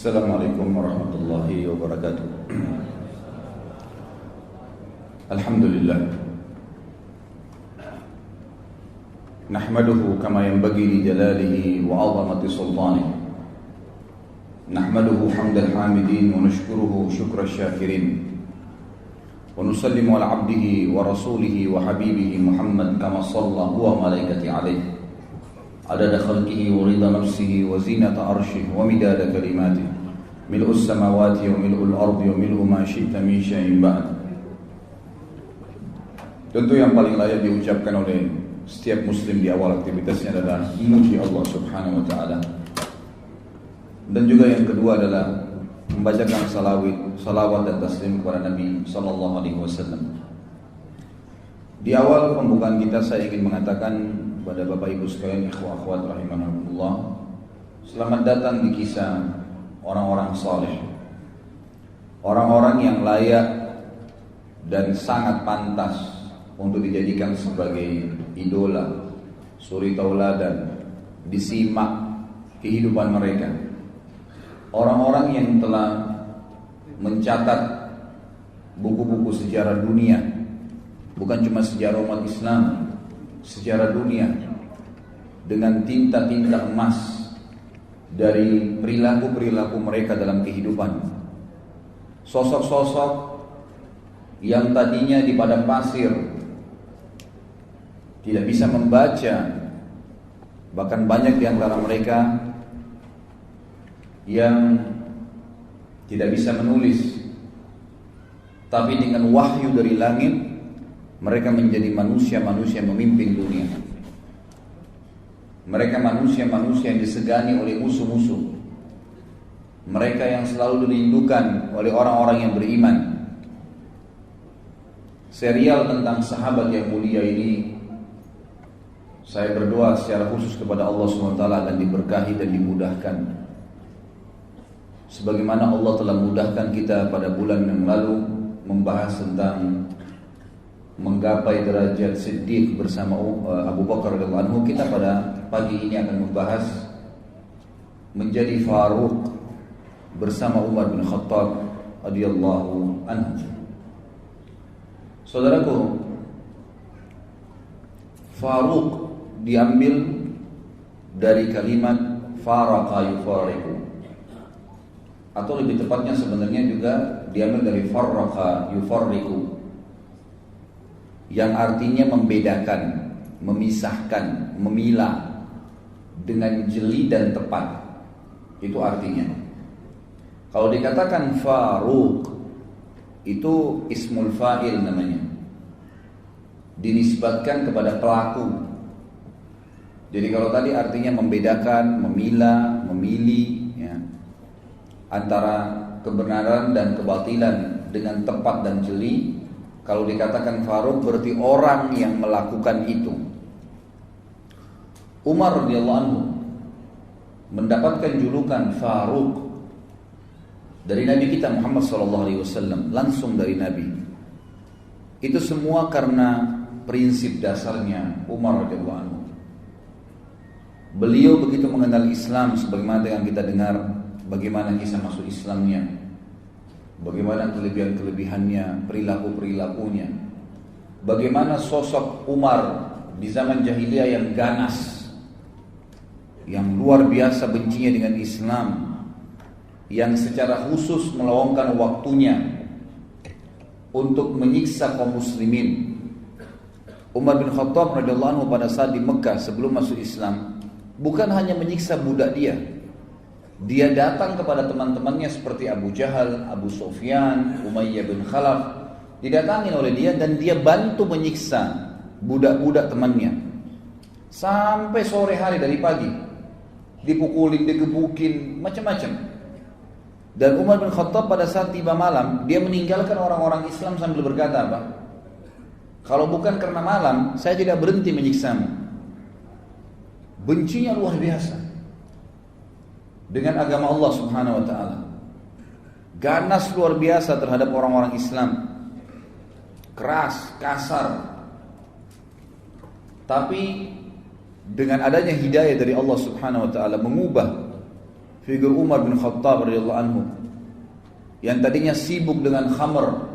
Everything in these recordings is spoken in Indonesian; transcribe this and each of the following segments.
Assalamualaikum warahmatullahi wabarakatuh. Alhamdulillah. Nahmaduhu kama yanbaghi li jalalihi wa 'azamati sultanihi. Nahmaduhu hamdal hamidin wa nashkuruhu shukra syakirin. Wa nusallimu ala 'abdihi wa rasulihi wa habibihi Muhammad kama shalla huwa malaikati 'alaihi. عدد خلقه ورضا نفسه وزينة عرشه ومداد كلماته ملء السماوات وملء الأرض وملء ما شئت من شيء بعد. Tentu yang paling layak diucapkan oleh setiap muslim di awal aktivitasnya adalah memuji Allah Subhanahu wa taala. Dan juga yang kedua adalah membacakan salawat dan taslim kepada Nabi sallallahu alaihi wasallam. Di awal pembukaan kita saya ingin mengatakan kepada Bapak Ibu sekalian, ikhwah akhwat rahimakumullah, selamat datang di kisah orang-orang saleh, orang-orang yang layak dan sangat pantas untuk dijadikan sebagai idola, suri tauladan, disimak kehidupan mereka. Orang-orang yang telah mencatat buku-buku sejarah dunia, bukan cuma sejarah umat Islam, sejarah dunia, dengan tinta-tinta emas dari perilaku-perilaku mereka dalam kehidupan. Sosok-sosok yang tadinya di padang pasir tidak bisa membaca, bahkan banyak di antara mereka yang tidak bisa menulis, tapi dengan wahyu dari langit mereka menjadi manusia-manusia memimpin dunia. Mereka manusia-manusia yang disegani oleh musuh-musuh. Mereka yang selalu dirindukan oleh orang-orang yang beriman. Serial tentang sahabat yang mulia ini, saya berdoa secara khusus kepada Allah SWT akan diberkahi dan dimudahkan. Sebagaimana Allah telah mudahkan kita pada bulan yang lalu membahas tentang menggapai derajat Siddiq bersama Abu Bakar radhiyallahu anhu, kita pada pagi ini akan membahas menjadi Faruq bersama Umar bin Khattab radhiyallahu anhu. Saudaraku, Faruq diambil dari kalimat faraqa yufariqu, atau lebih tepatnya sebenarnya juga diambil dari farraqa yufarriqu, yang artinya membedakan, memisahkan, memilah dengan jeli dan tepat. Itu artinya. Kalau dikatakan Faruq, itu ismul fa'il namanya, dinisbatkan kepada pelaku. Jadi kalau tadi artinya membedakan, memilah, memilih ya, antara kebenaran dan kebatilan dengan tepat dan jeli. Kalau dikatakan Faruq berarti orang yang melakukan itu. Umar radhiyallahu anhu mendapatkan julukan Faruq dari Nabi kita Muhammad SAW, langsung dari Nabi. Itu semua karena prinsip dasarnya Umar radhiyallahu anhu. Beliau begitu mengenal Islam, sebagaimana yang kita dengar bagaimana kisah masuk Islamnya, bagaimana kelebihan-kelebihannya, perilaku-perilakunya, bagaimana sosok Umar di zaman jahiliyah yang ganas, yang luar biasa bencinya dengan Islam, yang secara khusus meluangkan waktunya untuk menyiksa kaum muslimin. Umar bin Khattab radhiyallahu anhu pada saat di Mekah sebelum masuk Islam, bukan hanya menyiksa budak dia datang kepada teman-temannya seperti Abu Jahal, Abu Sufyan, Umayyah bin Khalaf, didatangi oleh dia dan dia bantu menyiksa budak-budak temannya sampai sore hari, dari pagi dipukulin, digebukin, macam-macam. Dan Umar bin Khattab pada saat tiba malam, dia meninggalkan orang-orang Islam sambil berkata apa? Kalau bukan karena malam, saya tidak berhenti menyiksamu. Bencinya luar biasa dengan agama Allah Subhanahu wa taala. Ganas luar biasa terhadap orang-orang Islam. Keras, kasar. Tapi dengan adanya hidayah dari Allah Subhanahu wa taala mengubah figur Umar bin Khattab radhiyallahu anhu yang tadinya sibuk dengan khamr.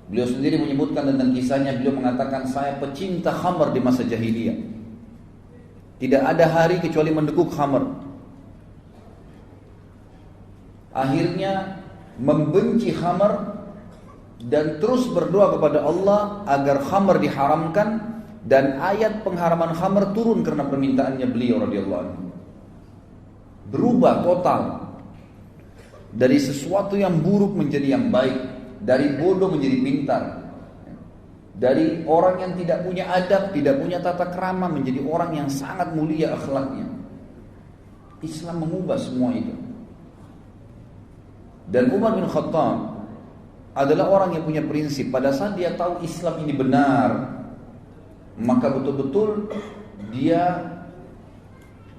Beliau sendiri menyebutkan tentang kisahnya, beliau mengatakan, saya pecinta khamr di masa jahiliyah. Tidak ada hari kecuali mendekuk khamr. Akhirnya membenci khamr dan terus berdoa kepada Allah agar khamr diharamkan, dan ayat pengharaman khamr turun karena permintaannya beliau radhiyallahu anhu. Berubah total dari sesuatu yang buruk menjadi yang baik, dari bodoh menjadi pintar, dari orang yang tidak punya adab, tidak punya tata krama menjadi orang yang sangat mulia akhlaknya. Islam mengubah semua itu. Dan Umar bin Khattab adalah orang yang punya prinsip. Pada saat dia tahu Islam ini benar, maka betul-betul dia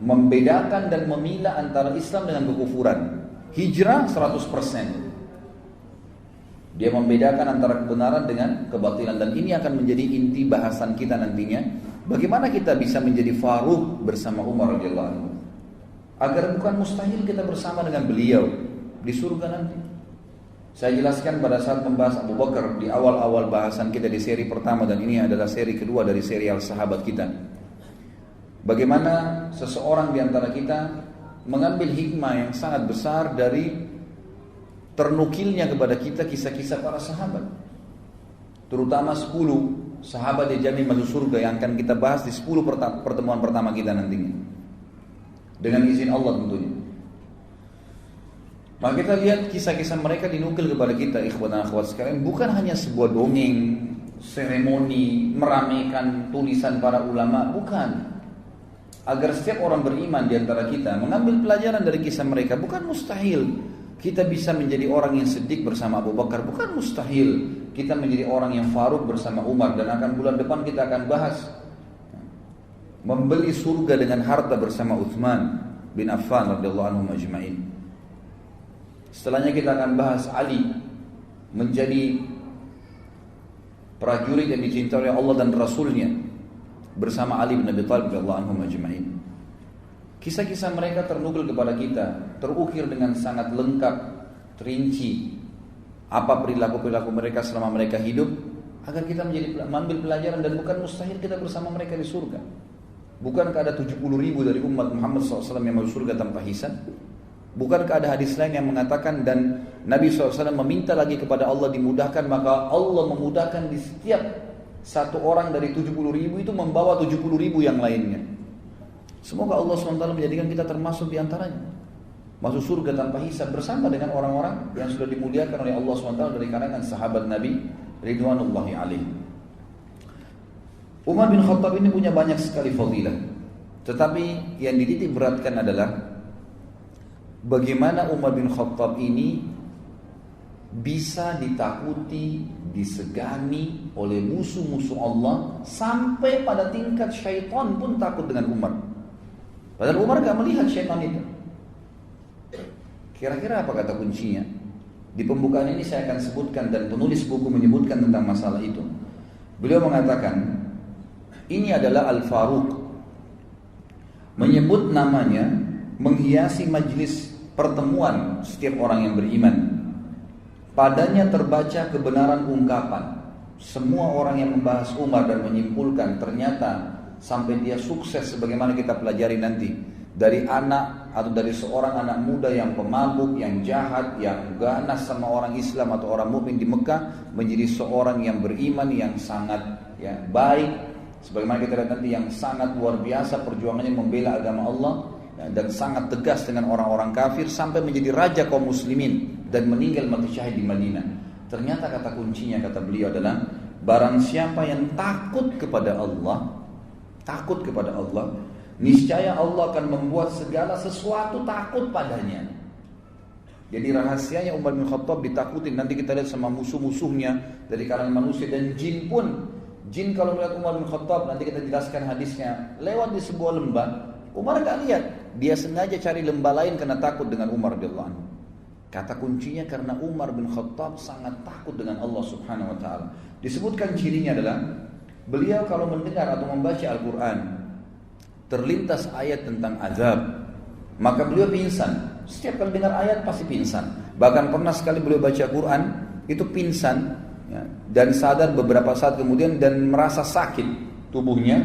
membedakan dan memilah antara Islam dengan kekufuran. Hijrah 100%. Dia membedakan antara kebenaran dengan kebatilan, dan ini akan menjadi inti bahasan kita nantinya. Bagaimana kita bisa menjadi Faruq bersama Umar radhiyallahu anhu, agar bukan mustahil kita bersama dengan beliau di surga nanti. Saya jelaskan pada saat membahas Abu Bakar di awal-awal bahasan kita di seri pertama, dan ini adalah seri kedua dari serial sahabat kita. Bagaimana seseorang di antara kita mengambil hikmah yang sangat besar dari ternukilnya kepada kita kisah-kisah para sahabat, terutama 10 sahabat yang jamin masuk surga yang akan kita bahas di 10 pertemuan pertama kita nantinya, dengan izin Allah tentunya. Maka kita lihat kisah-kisah mereka dinukil kepada kita, ikhwan dan akhwat sekalian, bukan hanya sebuah dongeng, seremoni, meramaikan tulisan para ulama, bukan. Agar setiap orang beriman di antara kita mengambil pelajaran dari kisah mereka. Bukan mustahil kita bisa menjadi orang yang siddiq bersama Abu Bakar, bukan mustahil kita menjadi orang yang Faruq bersama Umar, dan akan bulan depan kita akan bahas membeli surga dengan harta bersama Utsman bin Affan radhiyallahu anhu majma'in. Setelahnya kita akan bahas Ali menjadi prajurit yang dicintai oleh Allah dan Rasulnya bersama Ali bin Abi Thalib radhiyallahu anhu majma'in. Kisah-kisah mereka ternukil kepada kita, terukir dengan sangat lengkap, terinci apa perilaku-perilaku mereka selama mereka hidup, agar kita mengambil pelajaran, dan bukan mustahil kita bersama mereka di surga. Bukankah ada 70.000 dari umat Muhammad SAW yang masuk surga tanpa hisab? Bukankah ada hadis lain yang mengatakan, dan Nabi SAW meminta lagi kepada Allah dimudahkan, maka Allah memudahkan di setiap satu orang dari 70.000 itu membawa 70.000 yang lainnya. Semoga Allah SWT menjadikan kita termasuk di antaranya, masuk surga tanpa hisab bersama dengan orang-orang yang sudah dimuliakan oleh Allah SWT dari kalangan sahabat Nabi ridwanullahi alaihi. Umar bin Khattab ini punya banyak sekali fadilah, tetapi yang dititik beratkan adalah bagaimana Umar bin Khattab ini bisa ditakuti, disegani oleh musuh-musuh Allah, sampai pada tingkat syaitan pun takut dengan Umar. Padahal Umar gak melihat syaitan itu. Kira-kira apa kata kuncinya? Di pembukaan ini saya akan sebutkan, dan penulis buku menyebutkan tentang masalah itu. Beliau mengatakan, ini adalah Al-Faruq. Menyebut namanya menghiasi majlis pertemuan setiap orang yang beriman. Padanya terbaca kebenaran ungkapan. Semua orang yang membahas Umar dan menyimpulkan, ternyata sampai dia sukses sebagaimana kita pelajari nanti, dari anak atau dari seorang anak muda yang pemabuk, yang jahat, yang ganas sama orang Islam atau orang mukmin di Mekah, menjadi seorang yang beriman, yang sangat baik, sebagaimana kita lihat nanti, yang sangat luar biasa perjuangannya membela agama Allah, dan sangat tegas dengan orang-orang kafir, sampai menjadi raja kaum muslimin dan meninggal mati syahid di Madinah. Ternyata kata kuncinya, kata beliau adalah, barang siapa yang takut kepada Allah, niscaya Allah akan membuat segala sesuatu takut padanya. Jadi rahasianya Umar bin Khattab ditakutin. Nanti kita lihat sama musuh-musuhnya dari kalangan manusia dan jin pun. Jin kalau melihat Umar bin Khattab, nanti kita jelaskan hadisnya, lewat di sebuah lembah, Umar gak lihat, dia sengaja cari lembah lain karena takut dengan Umar radhiyallahu anhu. Kata kuncinya karena Umar bin Khattab sangat takut dengan Allah Subhanahu wa taala. Disebutkan cirinya adalah beliau kalau mendengar atau membaca Al-Quran terlintas ayat tentang azab, maka beliau pingsan. Setiap kali dengar ayat pasti pingsan. Bahkan pernah sekali beliau baca Quran itu pingsan, ya, dan sadar beberapa saat kemudian dan merasa sakit tubuhnya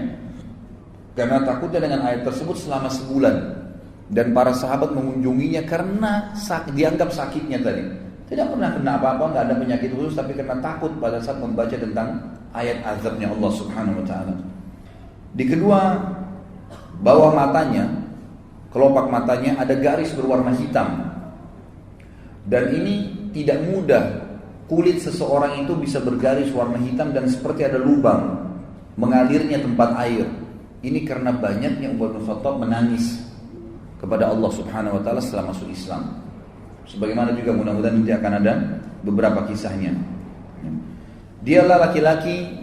karena takutnya dengan ayat tersebut selama sebulan. Dan para sahabat mengunjunginya karena dianggap sakitnya tadi. Tidak pernah kena apa-apa, nggak ada penyakit khusus, tapi karena takut pada saat membaca tentang ayat azabnya Allah Subhanahu Wa Taala. Di kedua bawah matanya, kelopak matanya ada garis berwarna hitam. Dan ini tidak mudah kulit seseorang itu bisa bergaris warna hitam dan seperti ada lubang mengalirnya tempat air. Ini karena banyaknya Umar bin Khattab menangis kepada Allah Subhanahu Wa Taala setelah masuk Islam. Sebagaimana juga mudah-mudahan nanti akan ada beberapa kisahnya. Dialah laki-laki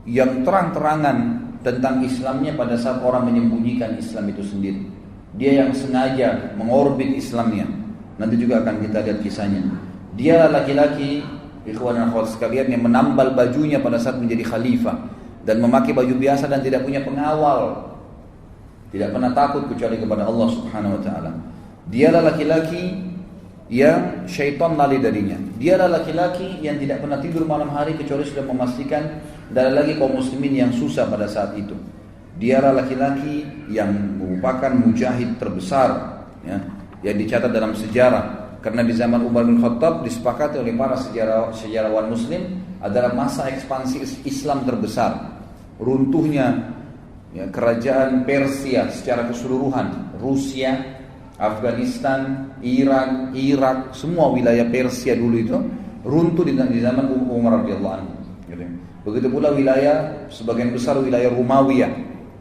yang terang-terangan tentang Islamnya pada saat orang menyembunyikan Islam itu sendiri. Dia yang sengaja mengorbit Islamnya. Nanti juga akan kita lihat kisahnya. Dia laki-laki, ikhwan dan akhwat sekalian, yang menambal bajunya pada saat menjadi khalifah dan memakai baju biasa dan tidak punya pengawal. Tidak pernah takut kecuali kepada Allah Subhanahu Wa Taala. Dialah laki-laki yang syaitan lari darinya. Dialah laki-laki yang tidak pernah tidur malam hari kecuali sudah memastikan tidak ada lagi kaum muslimin yang susah pada saat itu. Dialah laki-laki yang merupakan mujahid terbesar, ya, yang dicatat dalam sejarah. Karena di zaman Umar bin Khattab disepakati oleh para sejarawan muslim adalah masa ekspansi Islam terbesar. Runtuhnya, ya, kerajaan Persia secara keseluruhan, Rusia, Afghanistan, Iran, Irak, semua wilayah Persia dulu itu runtuh di zaman Umar radhiyallahu anhu. Begitu pula wilayah, sebagian besar wilayah Romawiya,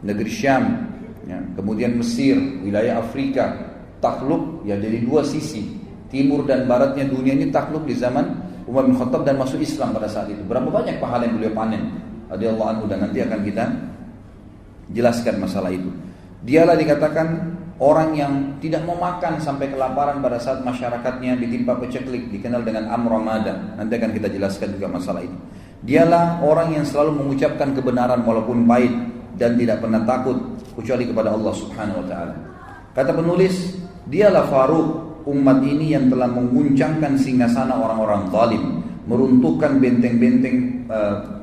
negeri Syam, ya, kemudian Mesir, wilayah Afrika, takluk ya dari dua sisi, timur dan baratnya dunia ini takluk di zaman Umar bin Khattab dan masuk Islam pada saat itu. Berapa banyak pahala yang beliau panen radhiyallahu anhu, dan nanti akan kita jelaskan masalah itu. Dialah dikatakan orang yang tidak mau makan sampai kelaparan pada saat masyarakatnya ditimpa paceklik, dikenal dengan Amramada. Nanti akan kita jelaskan juga masalah itu. Dialah orang yang selalu mengucapkan kebenaran walaupun pahit dan tidak pernah takut kecuali kepada Allah Subhanahu Wa Taala. Kata penulis, dialah Faruq umat ini yang telah mengguncangkan singgasana orang-orang zalim, meruntuhkan benteng-benteng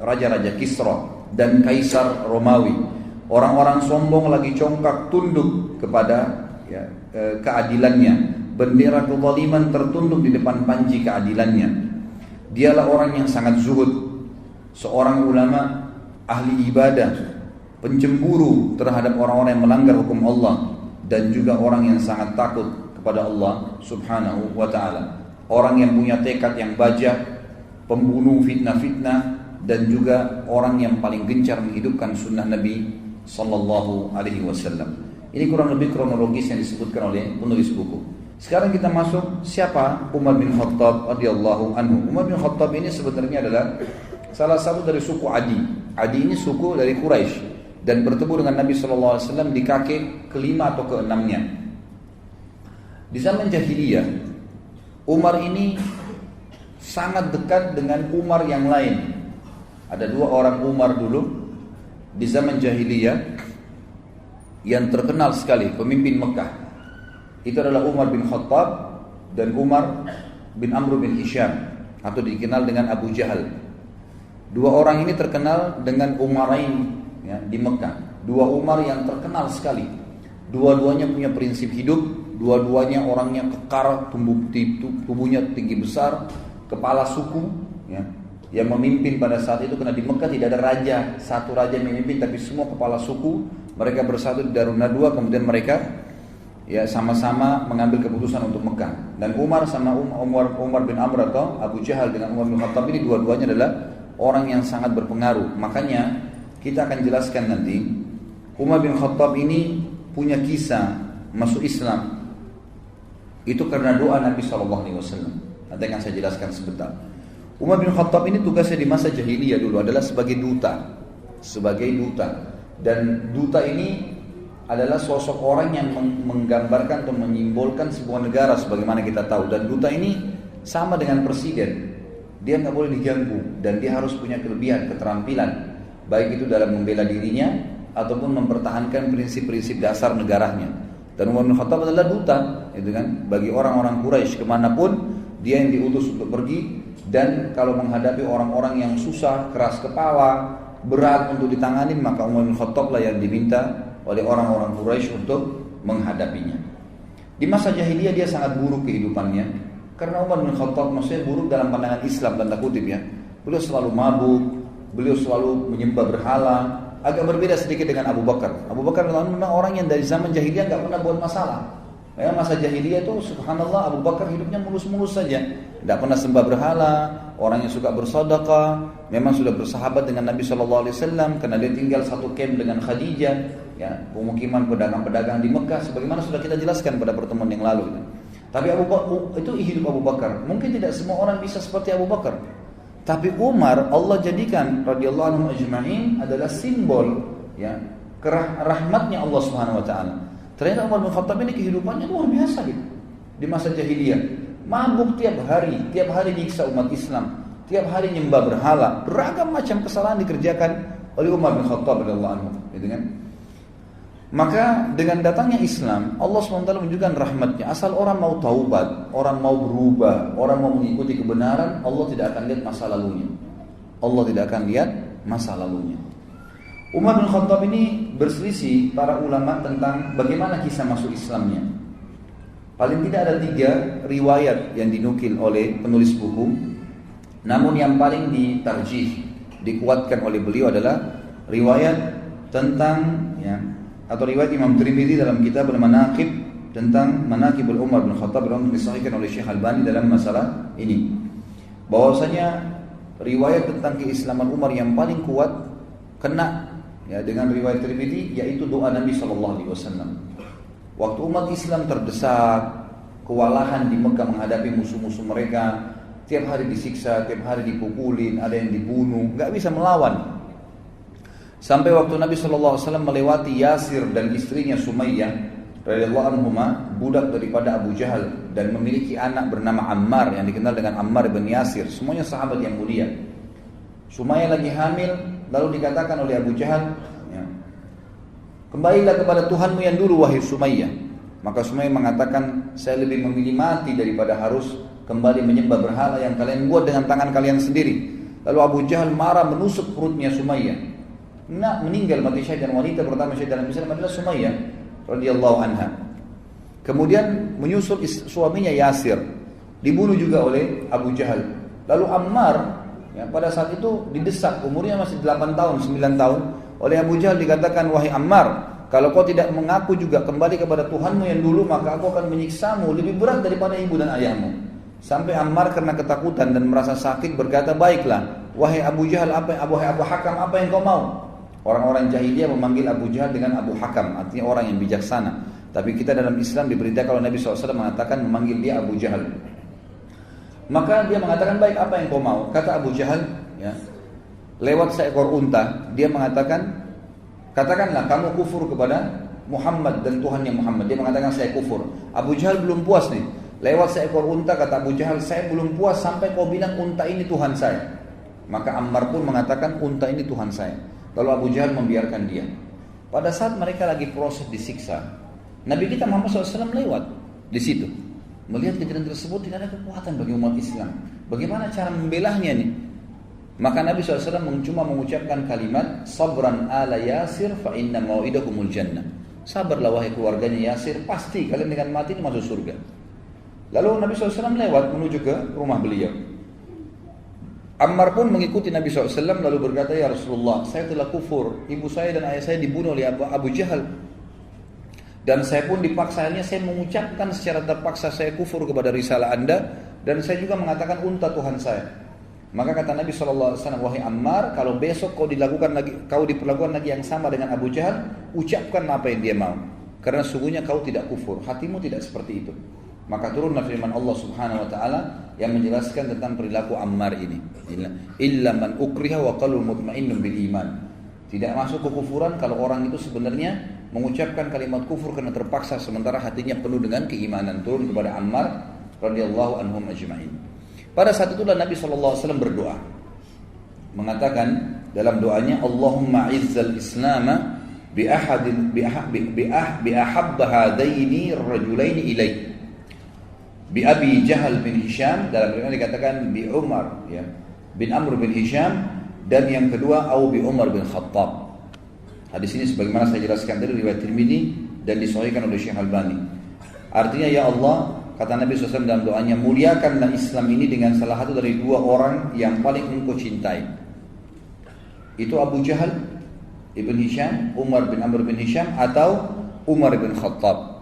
raja-raja Kisra dan Kaisar Romawi. Orang-orang sombong lagi congkak tunduk kepada, ya, keadilannya. Bendera kezaliman tertunduk di depan panji keadilannya. Dialah orang yang sangat zuhud, seorang ulama, ahli ibadah, pencemburu terhadap orang-orang yang melanggar hukum Allah, dan juga orang yang sangat takut kepada Allah Subhanahu Wa Taala. Orang yang punya tekad yang bajak, pembunuh fitnah-fitnah, dan juga orang yang paling gencar menghidupkan sunnah Nabi Sallallahu Alaihi Wasallam. Ini kurang lebih kronologis yang disebutkan oleh penulis buku. Sekarang kita masuk, siapa Umar bin Khattab radhiyallahu anhu. Umar bin Khattab ini sebenarnya adalah salah satu dari suku Adi. Adi ini suku dari Quraisy dan bertemu dengan Nabi Sallallahu Alaihi Wasallam di kakek kelima atau keenamnya. Di zaman jahiliyah, Umar ini sangat dekat dengan Umar yang lain. Ada dua orang Umar dulu di zaman jahiliyah yang terkenal sekali, pemimpin Mekah. Itu adalah Umar bin Khattab dan Umar bin Amr bin Hisham, atau dikenal dengan Abu Jahal. Dua orang ini terkenal dengan Umarain, ya, di Mekah. Dua Umar yang terkenal sekali. Dua-duanya punya prinsip hidup, dua-duanya orangnya kekar, tubuhnya tinggi besar, kepala suku, ya, yang memimpin pada saat itu. Karena di Mekah tidak ada raja, satu raja yang memimpin, tapi semua kepala suku. Mereka bersatu di Darun Nadwa, kemudian mereka, ya, sama-sama mengambil keputusan untuk Mekah. Dan Umar sama Umar bin Amr atau Abu Jahal dengan Umar bin Khattab ini dua-duanya adalah orang yang sangat berpengaruh. Makanya kita akan jelaskan nanti, Umar bin Khattab ini punya kisah masuk Islam itu karena doa Nabi SAW. Nanti akan saya jelaskan sebentar. Umar bin Khattab ini tugasnya di masa jahiliyah dulu adalah sebagai duta. Dan duta ini adalah sosok orang yang menggambarkan atau menyimbolkan sebuah negara sebagaimana kita tahu. Dan duta ini sama dengan presiden. Dia nggak boleh diganggu dan dia harus punya kelebihan, keterampilan, baik itu dalam membela dirinya ataupun mempertahankan prinsip-prinsip dasar negaranya. Dan Umar bin Khattab adalah duta, gitu kan, bagi orang-orang Quraisy kemanapun dia yang diutus untuk pergi. Dan kalau menghadapi orang-orang yang susah, keras kepala, berat untuk ditangani, maka Umar bin Khattab lah yang diminta oleh orang-orang Quraisy untuk menghadapinya. Di masa jahiliyah dia sangat buruk kehidupannya, karena Umar bin Khattab maksudnya buruk dalam pandangan Islam tanda kutip ya. Beliau selalu mabuk, beliau selalu menyembah berhala. Agak berbeda sedikit dengan Abu Bakar. Abu Bakar memang orang yang dari zaman jahiliyah nggak pernah buat masalah. Ya, masa jahiliyah itu subhanallah Abu Bakar hidupnya mulus-mulus saja, tidak pernah sembah berhala, orang yang suka bersedekah, memang sudah bersahabat dengan Nabi SAW karena dia tinggal satu camp dengan Khadijah, ya, pemukiman pedagang-pedagang di Mekah, sebagaimana sudah kita jelaskan pada pertemuan yang lalu. Tapi Abu Bakar itu hidup Abu Bakar. Mungkin tidak semua orang bisa seperti Abu Bakar. Tapi Umar Allah jadikan radhiyallahu anhu ajma'in adalah simbol ya rahmatnya Allah Subhanahu wa taala. Ternyata Umar bin Khattab ini kehidupannya luar biasa gitu. Di masa jahiliyah, mabuk tiap hari nyiksa umat Islam, tiap hari nyembah berhala, beragam macam kesalahan dikerjakan oleh Umar bin Khattab radhiyallahu anhu, gitu kan? Maka dengan datangnya Islam, Allah SWT menunjukkan rahmatnya. Asal orang mau taubat, orang mau berubah, orang mau mengikuti kebenaran, Allah tidak akan lihat masa lalunya. Allah tidak akan lihat masa lalunya. Umar bin Khattab ini berselisih para ulama tentang bagaimana kisah masuk Islamnya. Paling tidak ada 3 riwayat yang dinukil oleh penulis buku. Namun yang paling ditarjih, dikuatkan oleh beliau adalah riwayat tentang ya, atau riwayat Imam Tirmidzi dalam kitab Al-Manaqib tentang Manaqibul Umar bin Khattab yang disahihkan oleh Syekh Albani dalam masalah ini. Bahwasanya riwayat tentang keislaman Umar yang paling kuat kena ya dengan riwayat Tirmidzi, yaitu doa Nabi SAW. Waktu umat Islam terdesak, kewalahan di Mekah menghadapi musuh-musuh mereka, tiap hari disiksa, tiap hari dipukulin, ada yang dibunuh, nggak bisa melawan. Sampai waktu Nabi SAW melewati Yasir dan istrinya Sumayyah radhiyallahu anhuma, budak daripada Abu Jahal, dan memiliki anak bernama Ammar yang dikenal dengan Ammar bin Yasir, semuanya sahabat yang mulia. Sumayyah lagi hamil, lalu dikatakan oleh Abu Jahal, ya, kembalilah kepada Tuhanmu yang dulu wahai Sumayyah. Maka Sumayyah mengatakan, saya lebih memilih mati daripada harus kembali menyembah berhala yang kalian buat dengan tangan kalian sendiri. Lalu Abu Jahal marah menusuk perutnya Sumayyah. Meninggal mati syahid, dan wanita pertama syahid dalam Islam adalah Sumayyah radhiyallahu anha. Kemudian menyusul suaminya Yasir, dibunuh juga oleh Abu Jahal. Lalu Ammar ya, pada saat itu didesak, umurnya masih 8 tahun, 9 tahun, oleh Abu Jahal dikatakan, wahai Ammar, kalau kau tidak mengaku juga kembali kepada Tuhanmu yang dulu, maka aku akan menyiksamu lebih berat daripada ibu dan ayahmu. Sampai Ammar karena ketakutan dan merasa sakit berkata, baiklah, wahai Abu Jahal, wahai Abu Hakam, apa yang kau mau? Orang-orang jahiliyah memanggil Abu Jahal dengan Abu Hakam, artinya orang yang bijaksana. Tapi kita dalam Islam diberitakan kalau Nabi SAW mengatakan memanggil dia Abu Jahal. Maka dia mengatakan, baik, apa yang kau mau? Kata Abu Jahal, ya, lewat seekor unta, dia mengatakan, katakanlah kamu kufur kepada Muhammad dan Tuhannya Muhammad. Dia mengatakan, saya kufur. Abu Jahal belum puas nih. Lewat seekor unta, kata Abu Jahal, saya belum puas sampai kau bilang unta ini Tuhan saya. Maka Ammar pun mengatakan, unta ini Tuhan saya. Lalu Abu Jahal membiarkan dia. Pada saat mereka lagi proses disiksa, Nabi kita Muhammad SAW lewat di situ. Melihat kejadian tersebut, tidak ada kekuatan bagi umat Islam. Bagaimana cara membelahnya nih? Maka Nabi SAW cuma mengucapkan kalimat, sabran ala Yasir fa inna mau'idakumul jannah. Sabarlah wahai keluarganya Yasir, pasti kalian dengan mati ini masuk surga. Lalu Nabi SAW lewat menuju ke rumah beliau. Ammar pun mengikuti Nabi SAW lalu berkata, ya Rasulullah, saya telah kufur, ibu saya dan ayah saya dibunuh oleh Abu Jahal, dan saya pun dipaksa, akhirnya saya mengucapkan secara terpaksa saya kufur kepada risalah anda, dan saya juga mengatakan unta Tuhan saya. Maka kata Nabi SAW, wahai Ammar, kalau besok kau diperlakukan lagi yang sama dengan Abu Jahal, ucapkan apa yang dia mau, karena sungguhnya kau tidak kufur, hatimu tidak seperti itu. Maka turunlah firman Allah Subhanahu wa taala yang menjelaskan tentang perilaku Ammar ini. Illa man ukriha wa qalbu mutmainnun bil iman. Tidak masuk kekufuran kalau orang itu sebenarnya mengucapkan kalimat kufur karena terpaksa sementara hatinya penuh dengan keimanan. Turun kepada Ammar radhiyallahu anhum ajma'in. Pada saat itulah Nabi SAW berdoa, mengatakan dalam doanya, Allahumma izzal islama bi ahabba hadaini rajulaini ilai. Bi Abi Jahal bin Hisham, dalam riwayat dikatakan bi Umar ya, bin Amr bin Hisham, dan yang kedua au bi Umar bin Khattab. Hadis ini sebagaimana saya jelaskan dari riwayat Tirmidzi dan disahihkan oleh Syekh Albani. Artinya, ya Allah, kata Nabi SAW dalam doanya, muliakanlah Islam ini dengan salah satu dari dua orang yang paling engkau cintai. Itu Abu Jahal ibn Hisham, Umar bin Amr bin Hisham, atau Umar bin Khattab.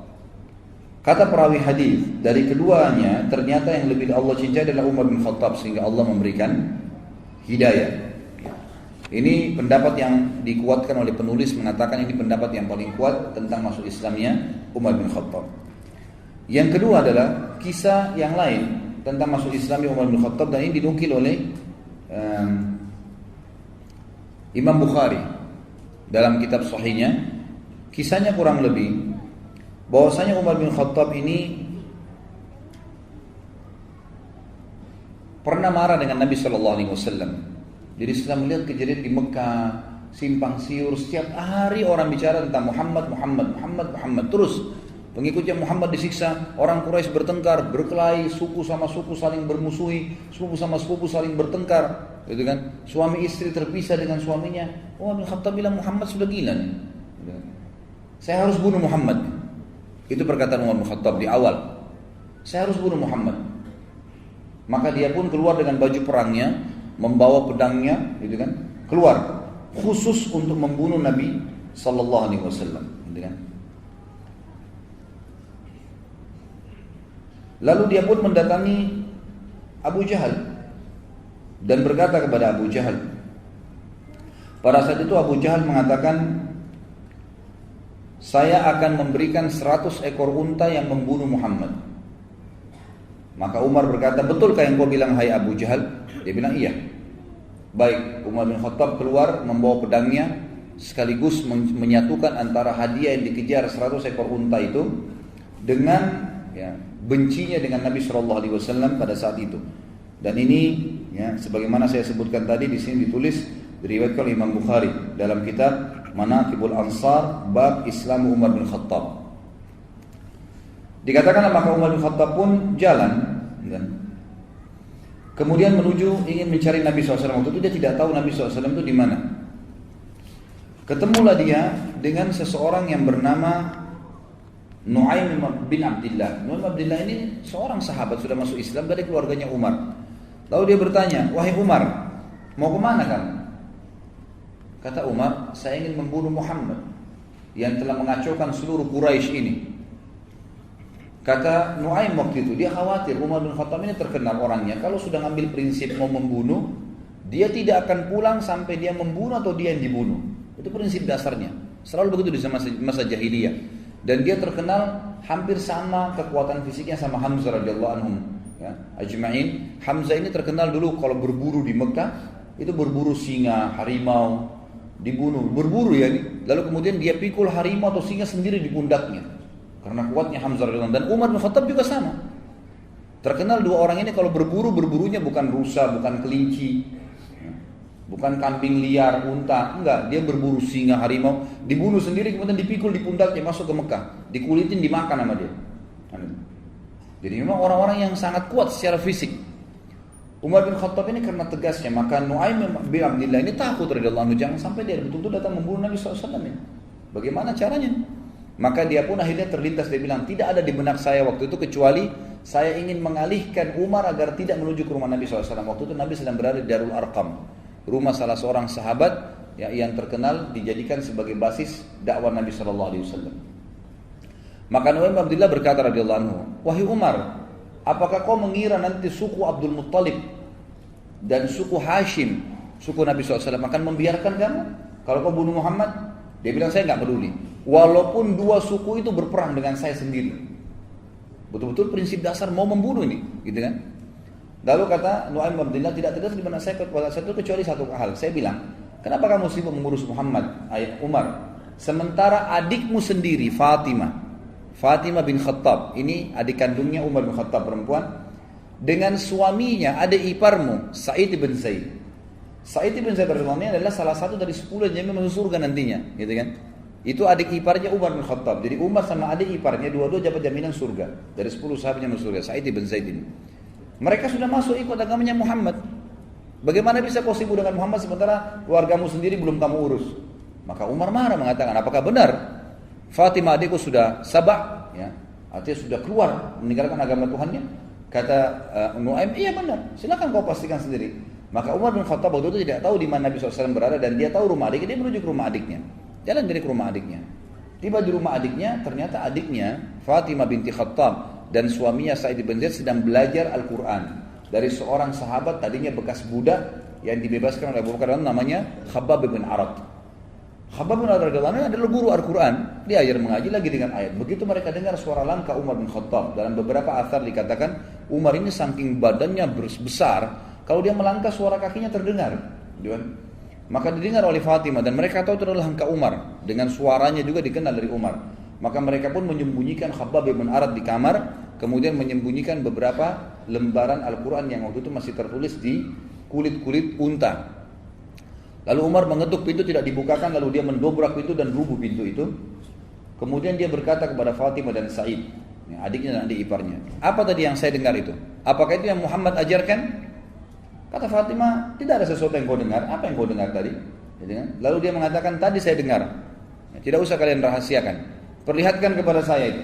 Kata perawi hadis, dari keduanya ternyata yang lebih Allah cintai adalah Umar bin Khattab, sehingga Allah memberikan hidayah. Ini pendapat yang dikuatkan oleh penulis, mengatakan ini pendapat yang paling kuat tentang masuk Islamnya Umar bin Khattab. Yang kedua adalah kisah yang lain tentang masuk Islamnya Umar bin Khattab, dan ini dinukil oleh Imam Bukhari dalam kitab Sahihnya. Kisahnya kurang lebih bahwasanya Umar bin Khattab ini pernah marah dengan Nabi SAW. Jadi setelah melihat kejadian di Mekah, simpang siur, setiap hari orang bicara tentang Muhammad, terus pengikutnya Muhammad disiksa, orang Quraisy bertengkar, berkelahi, suku sama suku saling bermusuhi, sepupu sama sepupu saling bertengkar, gitu kan? Suami istri terpisah dengan suaminya. Umar bin Khattab bilang, Muhammad sudah gila nih. Saya harus bunuh Muhammad. Itu perkataan Umar bin Khattab di awal. Saya harus bunuh Muhammad. Maka dia pun keluar dengan baju perangnya, membawa pedangnya, gitu kan? Keluar khusus untuk membunuh Nabi sallallahu alaihi wasallam, gitu kan? Lalu dia pun mendatangi Abu Jahal dan berkata kepada Abu Jahal. Pada saat itu Abu Jahal mengatakan, saya akan memberikan 100 ekor unta yang membunuh Muhammad. Maka Umar berkata, betulkah yang kau bilang hai Abu Jahal? Dia bilang iya. Baik, Umar bin Khattab keluar membawa pedangnya, sekaligus menyatukan antara hadiah yang dikejar 100 ekor unta itu dengan bencinya dengan Nabi SAW pada saat itu. Dan ini sebagaimana saya sebutkan tadi, di sini ditulis diriwayatkan oleh Imam Bukhari dalam kitab Manaqibul Ansar bab Islam Umar bin Khattab. Dikatakanlah maka Umar bin Khattab pun jalan kemudian menuju ingin mencari Nabi SAW. Waktu itu dia tidak tahu Nabi SAW itu di mana. Ketemulah dia dengan seseorang yang bernama Nu'aim bin Abdillah. Nu'aim bin Abdillah ini seorang sahabat, sudah masuk Islam dari keluarganya Umar. Lalu dia bertanya, wahai Umar, mau kemana kamu? Kata Umar, saya ingin membunuh Muhammad yang telah mengacaukan seluruh Quraisy ini. Kata Nu'aim waktu itu, dia khawatir Umar bin Khattab ini terkenal orangnya, kalau sudah ngambil prinsip mau membunuh, dia tidak akan pulang sampai dia membunuh atau dia yang dibunuh. Itu prinsip dasarnya. Selalu begitu di masa jahiliyah. Dan dia terkenal hampir sama kekuatan fisiknya sama Hamzah radhiyallahu anhum. Ajma'in. Hamzah ini terkenal dulu kalau berburu di Mekah, itu berburu singa, harimau, dibunuh, berburu ya. Lalu kemudian dia pikul harimau atau singa sendiri di pundaknya. Karena kuatnya Hamzah radhiyallahu anhu. Dan Umar bin Khattab juga sama. Terkenal dua orang ini kalau berburu-berunya bukan rusa, bukan kelinci, bukan kambing liar, unta, enggak, dia berburu singa, harimau, dibunuh sendiri kemudian dipikul di pundaknya masuk ke Mekah, dikulitin, dimakan sama dia. Jadi memang orang-orang yang sangat kuat secara fisik. Umar bin Khattab ini karena tegasnya, maka Nu'aim bin Abdillah ini takut radhiyallahu anhu, jangan sampai dia betul-betul datang membunuh Nabi SAW ini. Bagaimana caranya? Maka dia pun akhirnya terlintas, dia bilang, tidak ada di benak saya waktu itu kecuali saya ingin mengalihkan Umar agar tidak menuju ke rumah Nabi SAW. Waktu itu Nabi sedang berada di Darul Arqam, rumah salah seorang sahabat yang terkenal, dijadikan sebagai basis dakwah Nabi SAW. Maka Nu'aim bin Abdillah berkata radhiyallahu anhu, wahai Umar, apakah kau mengira nanti suku Abdul Muttalib dan suku Hashim, suku Nabi SAW akan membiarkan kamu kalau kau bunuh Muhammad? Dia bilang, saya nggak peduli, walaupun dua suku itu berperang dengan saya sendiri. Betul-betul prinsip dasar mau membunuh ini, gitu kan? Lalu kata Nu'aim bin Abdillah, tidak tegas di mana saya kecuali satu hal. Saya bilang, kenapa kamu sibuk mengurus Muhammad, Umar? Sementara adikmu sendiri, Fatimah bin Khattab, ini adik kandungnya Umar bin Khattab perempuan, dengan suaminya, adik iparmu, Sa'id bin Zaid. Sa'id bin Zaid radhiyallahu anhu adalah salah satu dari 10 yang masuk surga nantinya, gitu kan? Itu adik iparnya Umar bin Khattab. Jadi Umar sama adik iparnya dua-dua dapat jaminan surga. Dari 10 sahabatnya masuk surga, Sa'id bin Zaid ini. Mereka sudah masuk ikut agamanya Muhammad. Bagaimana bisa kau sibuk dengan Muhammad sementara keluargamu sendiri belum kamu urus? Maka Umar marah mengatakan, apakah benar Fatimah adikku sudah sabah, ya, artinya sudah keluar meninggalkan agama Tuhannya? Kata Nuaim, iya benar, silakan kau pastikan sendiri. Maka Umar bin Khattab waktu itu tidak tahu di mana Nabi SAW berada dan dia tahu rumah adiknya, dia menuju ke rumah adiknya. Jalan dari ke rumah adiknya. Tiba di rumah adiknya, ternyata adiknya Fatimah binti Khattab dan suaminya Sa'id bin Zaid sedang belajar Al-Quran dari seorang sahabat tadinya bekas budak yang dibebaskan oleh Abu Bakar, namanya Khabbab bin Arad. Khabbab bin Arad adalah guru Al-Quran, dia ajar mengaji lagi dengan ayat. Begitu mereka dengar suara langkah Umar bin Khattab, dalam beberapa athar dikatakan Umar ini saking badannya besar, kalau dia melangkah suara kakinya terdengar, gitu kan? Maka didengar oleh Fatimah dan mereka tahu itu adalah langkah Umar, dengan suaranya juga dikenal dari Umar. Maka mereka pun menyembunyikan Khabbab bin Arad di kamar, kemudian menyembunyikan beberapa lembaran Al-Quran yang waktu itu masih tertulis di kulit-kulit unta. Lalu Umar mengetuk pintu, tidak dibukakan, lalu dia mendobrak pintu dan rubuh pintu itu. Kemudian dia berkata kepada Fatimah dan Sa'id, adiknya dan adik iparnya, apa tadi yang saya dengar itu? Apakah itu yang Muhammad ajarkan? Kata Fatimah, tidak ada sesuatu yang kau dengar. Apa yang kau dengar tadi? Lalu dia mengatakan, tadi saya dengar. Tidak usah kalian rahasiakan. Perlihatkan kepada saya itu.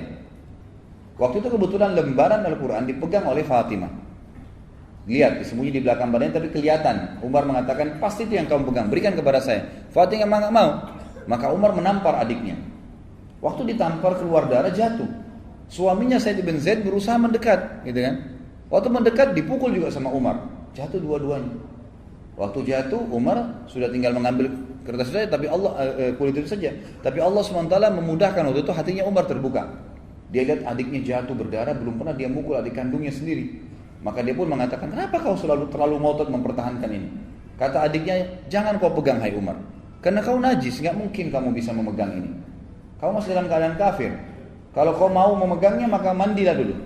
Waktu itu kebetulan lembaran Al-Quran dipegang oleh Fatimah. Lihat, disembunyi di belakang badannya tapi kelihatan. Umar mengatakan, pasti itu yang kamu pegang, berikan kepada saya. Fatimah nggak mau. Maka Umar menampar adiknya. Waktu ditampar keluar darah, jatuh. Suaminya Sa'id bin Zaid berusaha mendekat, gitu kan? Waktu mendekat dipukul juga sama Umar. Jatuh dua-duanya. Waktu jatuh Umar sudah tinggal mengambil kertas saja, tapi Allah kulit itu saja. Tapi Allah SWT memudahkan waktu itu hatinya Umar terbuka. Dia lihat adiknya jatuh berdarah, belum pernah dia mukul adik kandungnya sendiri. Maka dia pun mengatakan, kenapa kau terlalu ngotot mempertahankan ini? Kata adiknya, jangan kau pegang hai Umar, karena kau najis, nggak mungkin kamu bisa memegang ini. Kau masih dalam keadaan kafir. Kalau kau mau memegangnya maka mandilah dulu.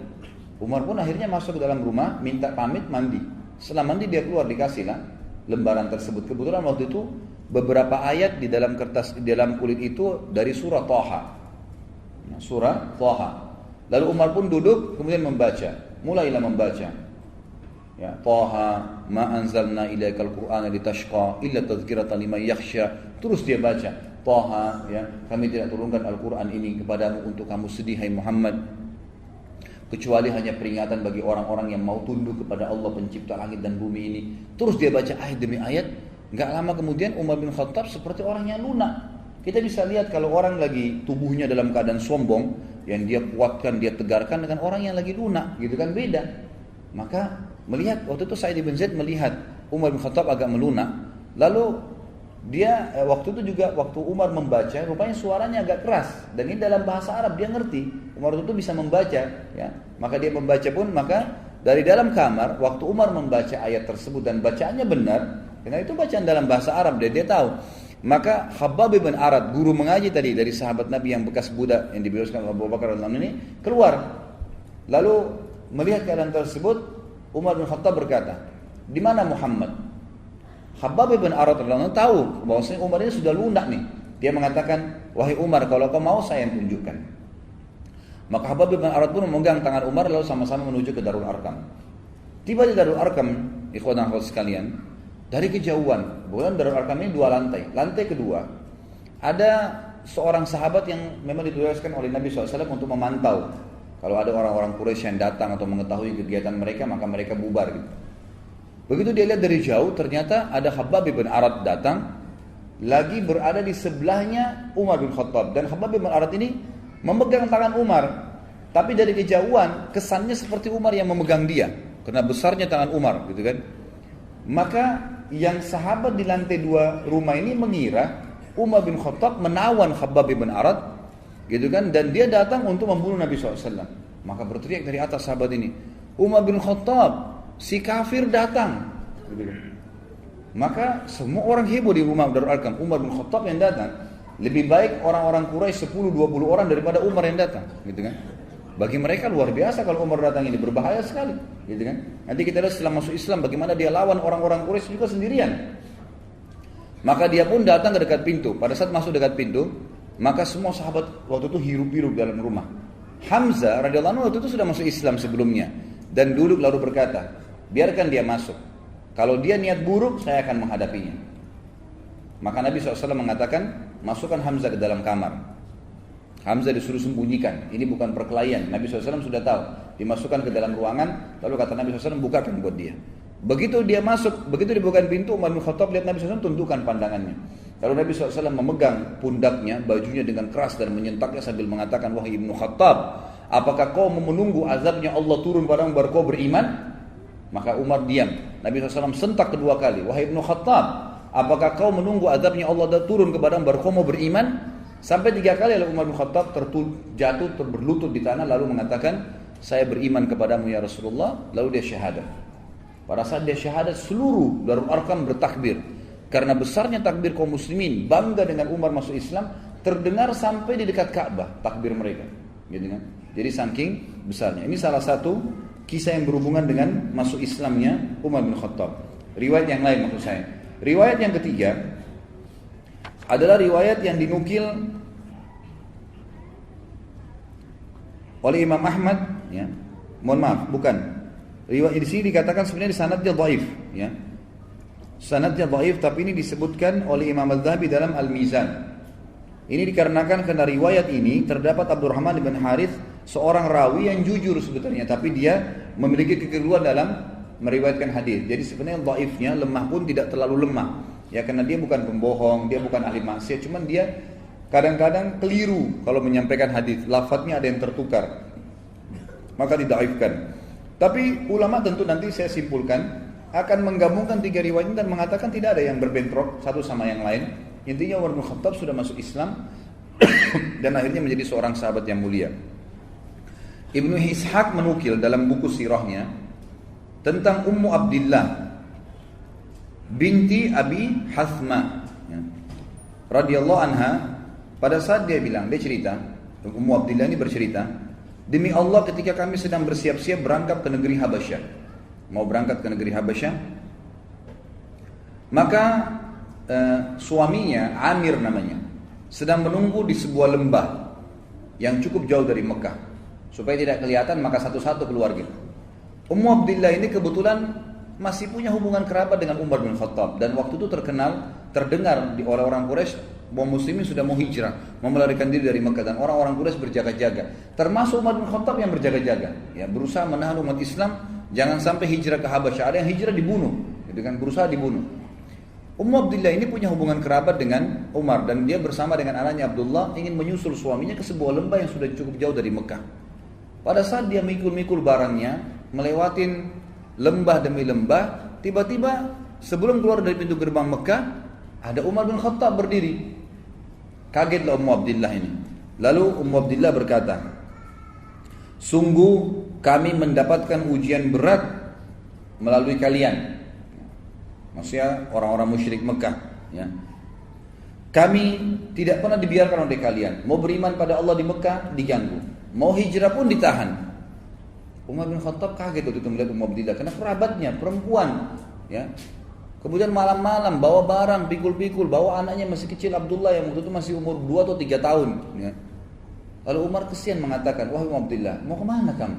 Umar pun akhirnya masuk ke dalam rumah, minta pamit mandi. Setelah mandi dia keluar, dikasihlah lembaran tersebut. Kebetulan waktu itu beberapa ayat di dalam kertas, di dalam kulit itu dari surah Thaha. Surah Thaha. Lalu Umar pun duduk kemudian membaca. Mulailah membaca. Ya, Thaha ma anzalna ilaikal qur'ana litashqa illa tadhkiratan liman yakhsha. Terus dia baca. Thaha, ya, kami tidak turunkan Al-Quran ini kepadamu untuk kamu sedih hai Muhammad, kecuali hanya peringatan bagi orang-orang yang mau tunduk kepada Allah pencipta langit dan bumi ini. Terus dia baca ayat demi ayat. Gak lama kemudian Umar bin Khattab seperti orang yang lunak. Kita bisa lihat kalau orang lagi tubuhnya dalam keadaan sombong, yang dia kuatkan, dia tegarkan, dengan orang yang lagi lunak, gitu kan, beda. Maka melihat waktu itu Sa'id bin Zaid melihat Umar bin Khattab agak melunak. Lalu dia waktu itu juga waktu Umar membaca, rupanya suaranya agak keras dan ini dalam bahasa Arab, dia ngerti. Umar itu bisa membaca, ya. Maka dia membaca pun, maka dari dalam kamar waktu Umar membaca ayat tersebut dan bacaannya benar, karena itu bacaan dalam bahasa Arab, dia tahu. Maka Khabbab bin Arad, guru mengaji tadi dari sahabat Nabi yang bekas budak yang dibebaskan oleh Abu Bakar radhiyallahu anhu ini, keluar. Lalu melihat keadaan tersebut, Umar bin Khattab berkata, "Di mana Muhammad?" Khabbab bin Arad radhiyallahu anhu tahu bahwasanya Umar ini sudah lunak nih. Dia mengatakan, "Wahai Umar, kalau kau mau saya yang tunjukkan." Maka Khabbab bin Arad pun memegang tangan Umar lalu sama-sama menuju ke Darul Arqam. Tiba di Darul Arqam, ikhwan dan akhwat sekalian, dari kejauhan, bukan Darul Arqam ini 2 lantai. Lantai kedua, ada seorang sahabat yang memang ditugaskan oleh Nabi SAW untuk memantau. Kalau ada orang-orang Quraisy yang datang atau mengetahui kegiatan mereka, maka mereka bubar gitu. Begitu dia lihat dari jauh, ternyata ada Khabbab bin Arad datang, lagi berada di sebelahnya Umar bin Khattab. Dan Khabbab bin Arad ini memegang tangan Umar, tapi dari kejauhan kesannya seperti Umar yang memegang dia, karena besarnya tangan Umar, gitu kan. Maka yang sahabat di lantai 2 rumah ini mengira Umar bin Khattab menawan Khabbab bin Arad, gitu kan, dan dia datang untuk membunuh Nabi SAW. Maka berteriak dari atas sahabat ini, Umar bin Khattab, si kafir datang, gitu kan. Maka semua orang heboh di rumah Darul Arqam. Umar bin Khattab yang datang. Lebih baik orang-orang Quraisy 10-20 orang daripada Umar yang datang, gitu kan. Bagi mereka luar biasa kalau Umar datang, ini berbahaya sekali, gitu kan. Nanti kita lihat setelah masuk Islam bagaimana dia lawan orang-orang Quraisy juga sendirian. Maka dia pun datang ke dekat pintu. Pada saat masuk dekat pintu, Maka semua sahabat waktu itu hirup-hirup dalam rumah. Hamzah radhiyallahu anhu waktu itu sudah masuk Islam sebelumnya dan duduk lalu berkata, biarkan dia masuk. Kalau dia niat buruk, saya akan menghadapinya. Maka Nabi SAW mengatakan, masukkan Hamzah ke dalam kamar. Hamzah disuruh sembunyikan. Ini bukan perkelahian. Nabi SAW sudah tahu. Dimasukkan ke dalam ruangan. Lalu kata Nabi SAW, bukakan buat dia. Begitu dia masuk, begitu dibukakan pintu, Umar bin Khattab lihat Nabi SAW, tundukkan pandangannya. Lalu Nabi SAW memegang pundaknya, bajunya dengan keras dan menyentaknya sambil mengatakan, wahai Ibnu Khattab, apakah kau menunggu azabnya Allah turun padamu baru kau beriman? Maka Umar diam. Nabi SAW sentak kedua kali, wahai Ibnu Khattab, apakah kau menunggu azabnya Allah turun kepadamu baru kau mau beriman? Sampai 3 kali lalu Umar bin Khattab jatuh berlutut di tanah lalu mengatakan, saya beriman kepadamu ya Rasulullah. Lalu dia syahadat. Pada saat dia syahadat, seluruh Darul Arqam bertakbir. Karena besarnya takbir kaum muslimin, bangga dengan Umar masuk Islam, terdengar sampai di dekat Ka'bah takbir mereka. Gitu kan? Jadi saking besarnya. Ini salah satu kisah yang berhubungan dengan masuk Islamnya Umar bin Khattab. Riwayat yang lain maksud saya. Riwayat yang ketiga adalah riwayat yang dinukil oleh Imam Ahmad, ya. Mohon maaf, bukan. Riwayat di sini dikatakan sebenarnya di sanadnya dhaif, ya. Sanadnya dhaif, tapi ini disebutkan oleh Imam Adz-Dzahabi dalam Al-Mizan. Ini dikarenakan karena riwayat ini terdapat Abdurrahman bin Harith, seorang rawi yang jujur sebetulnya, tapi dia memiliki kekeliruan dalam meriwayatkan hadis. Jadi sebenarnya dhaifnya lemah pun tidak terlalu lemah. Ya karena dia bukan pembohong, dia bukan ahli maksiat, cuman dia kadang-kadang keliru kalau menyampaikan hadis, lafadznya ada yang tertukar. Maka didhaifkan. Tapi ulama tentu nanti saya simpulkan akan menggabungkan 3 riwayat ini dan mengatakan tidak ada yang berbentrok satu sama yang lain. Intinya Umar bin Khattab sudah masuk Islam dan akhirnya menjadi seorang sahabat yang mulia. Ibnu Ishaq menukil dalam buku sirahnya tentang Ummu Abdillah binti Abi Hathma, ya, radhiyallahu anha. Pada saat dia cerita, Ummu Abdillah ini bercerita, demi Allah ketika kami sedang bersiap-siap berangkat ke negeri Habasyah, mau berangkat ke negeri Habasyah, maka suaminya Amir namanya sedang menunggu di sebuah lembah yang cukup jauh dari Mekah supaya tidak kelihatan, maka satu-satu keluar gitu. Ummu Abdillah ini kebetulan masih punya hubungan kerabat dengan Umar bin Khattab dan waktu itu terdengar di orang-orang Quraisy bahwa muslimin sudah mau hijrah, mau melarikan diri dari Mekah dan orang-orang Quraisy berjaga-jaga. Termasuk Umar bin Khattab yang berjaga-jaga, ya berusaha menahan umat Islam jangan sampai hijrah ke Habasyah. Ada yang hijrah dibunuh, gitu kan, berusaha dibunuh. Ummu Abdillah ini punya hubungan kerabat dengan Umar dan dia bersama dengan anaknya Abdullah ingin menyusul suaminya ke sebuah lembah yang sudah cukup jauh dari Mekah. Pada saat dia mikul-mikul barangnya, melewatin lembah demi lembah, tiba-tiba sebelum keluar dari pintu gerbang Mekah, ada Umar bin Khattab berdiri. Kagetlah Ummu Abdillah ini. Lalu Ummu Abdillah berkata, sungguh kami mendapatkan ujian berat melalui kalian. Maksudnya orang-orang musyrik Mekah, ya. Kami tidak pernah dibiarkan oleh kalian. Mau beriman pada Allah di Mekah diganggu, mau hijrah pun ditahan. Umar bin Khattab kaget waktu itu melihat Ummu Abdillah karena kerabatnya perempuan, ya. Kemudian malam-malam bawa barang, pikul-pikul, bawa anaknya masih kecil Abdullah yang waktu itu masih umur 2 atau 3 tahun, ya. Lalu Umar kesian mengatakan, wahai Ummu Abdillah, mau kemana kamu?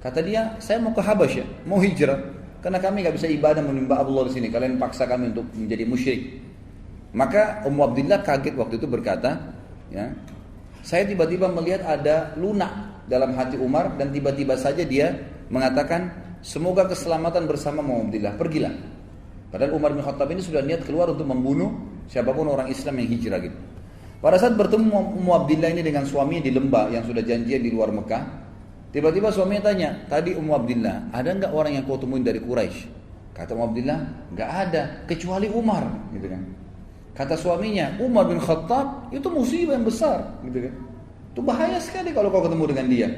Kata dia, saya mau ke Habasyah, mau hijrah. Karena kami nggak bisa ibadah menyembah Allah di sini. Kalian paksa kami untuk menjadi musyrik. Maka Ummu Abdillah kaget waktu itu berkata, ya, saya tiba-tiba melihat ada lunak dalam hati Umar dan tiba-tiba saja dia mengatakan, semoga keselamatan bersama Ummu Abdillah. Pergilah. Padahal Umar bin Khattab ini sudah niat keluar untuk membunuh siapapun orang Islam yang hijrah gitu. Pada saat bertemu Ummu Abdillah ini dengan suaminya di lembah yang sudah janjian di luar Mekah, tiba-tiba suaminya tanya, tadi Ummu Abdillah, ada enggak orang yang kau temuin dari Quraisy? Kata Ummu Abdillah, enggak ada, kecuali Umar, gitu kan. Kata suaminya, Umar bin Khattab itu musibah yang besar, gitu kan. Itu bahaya sekali kalau kau ketemu dengan dia.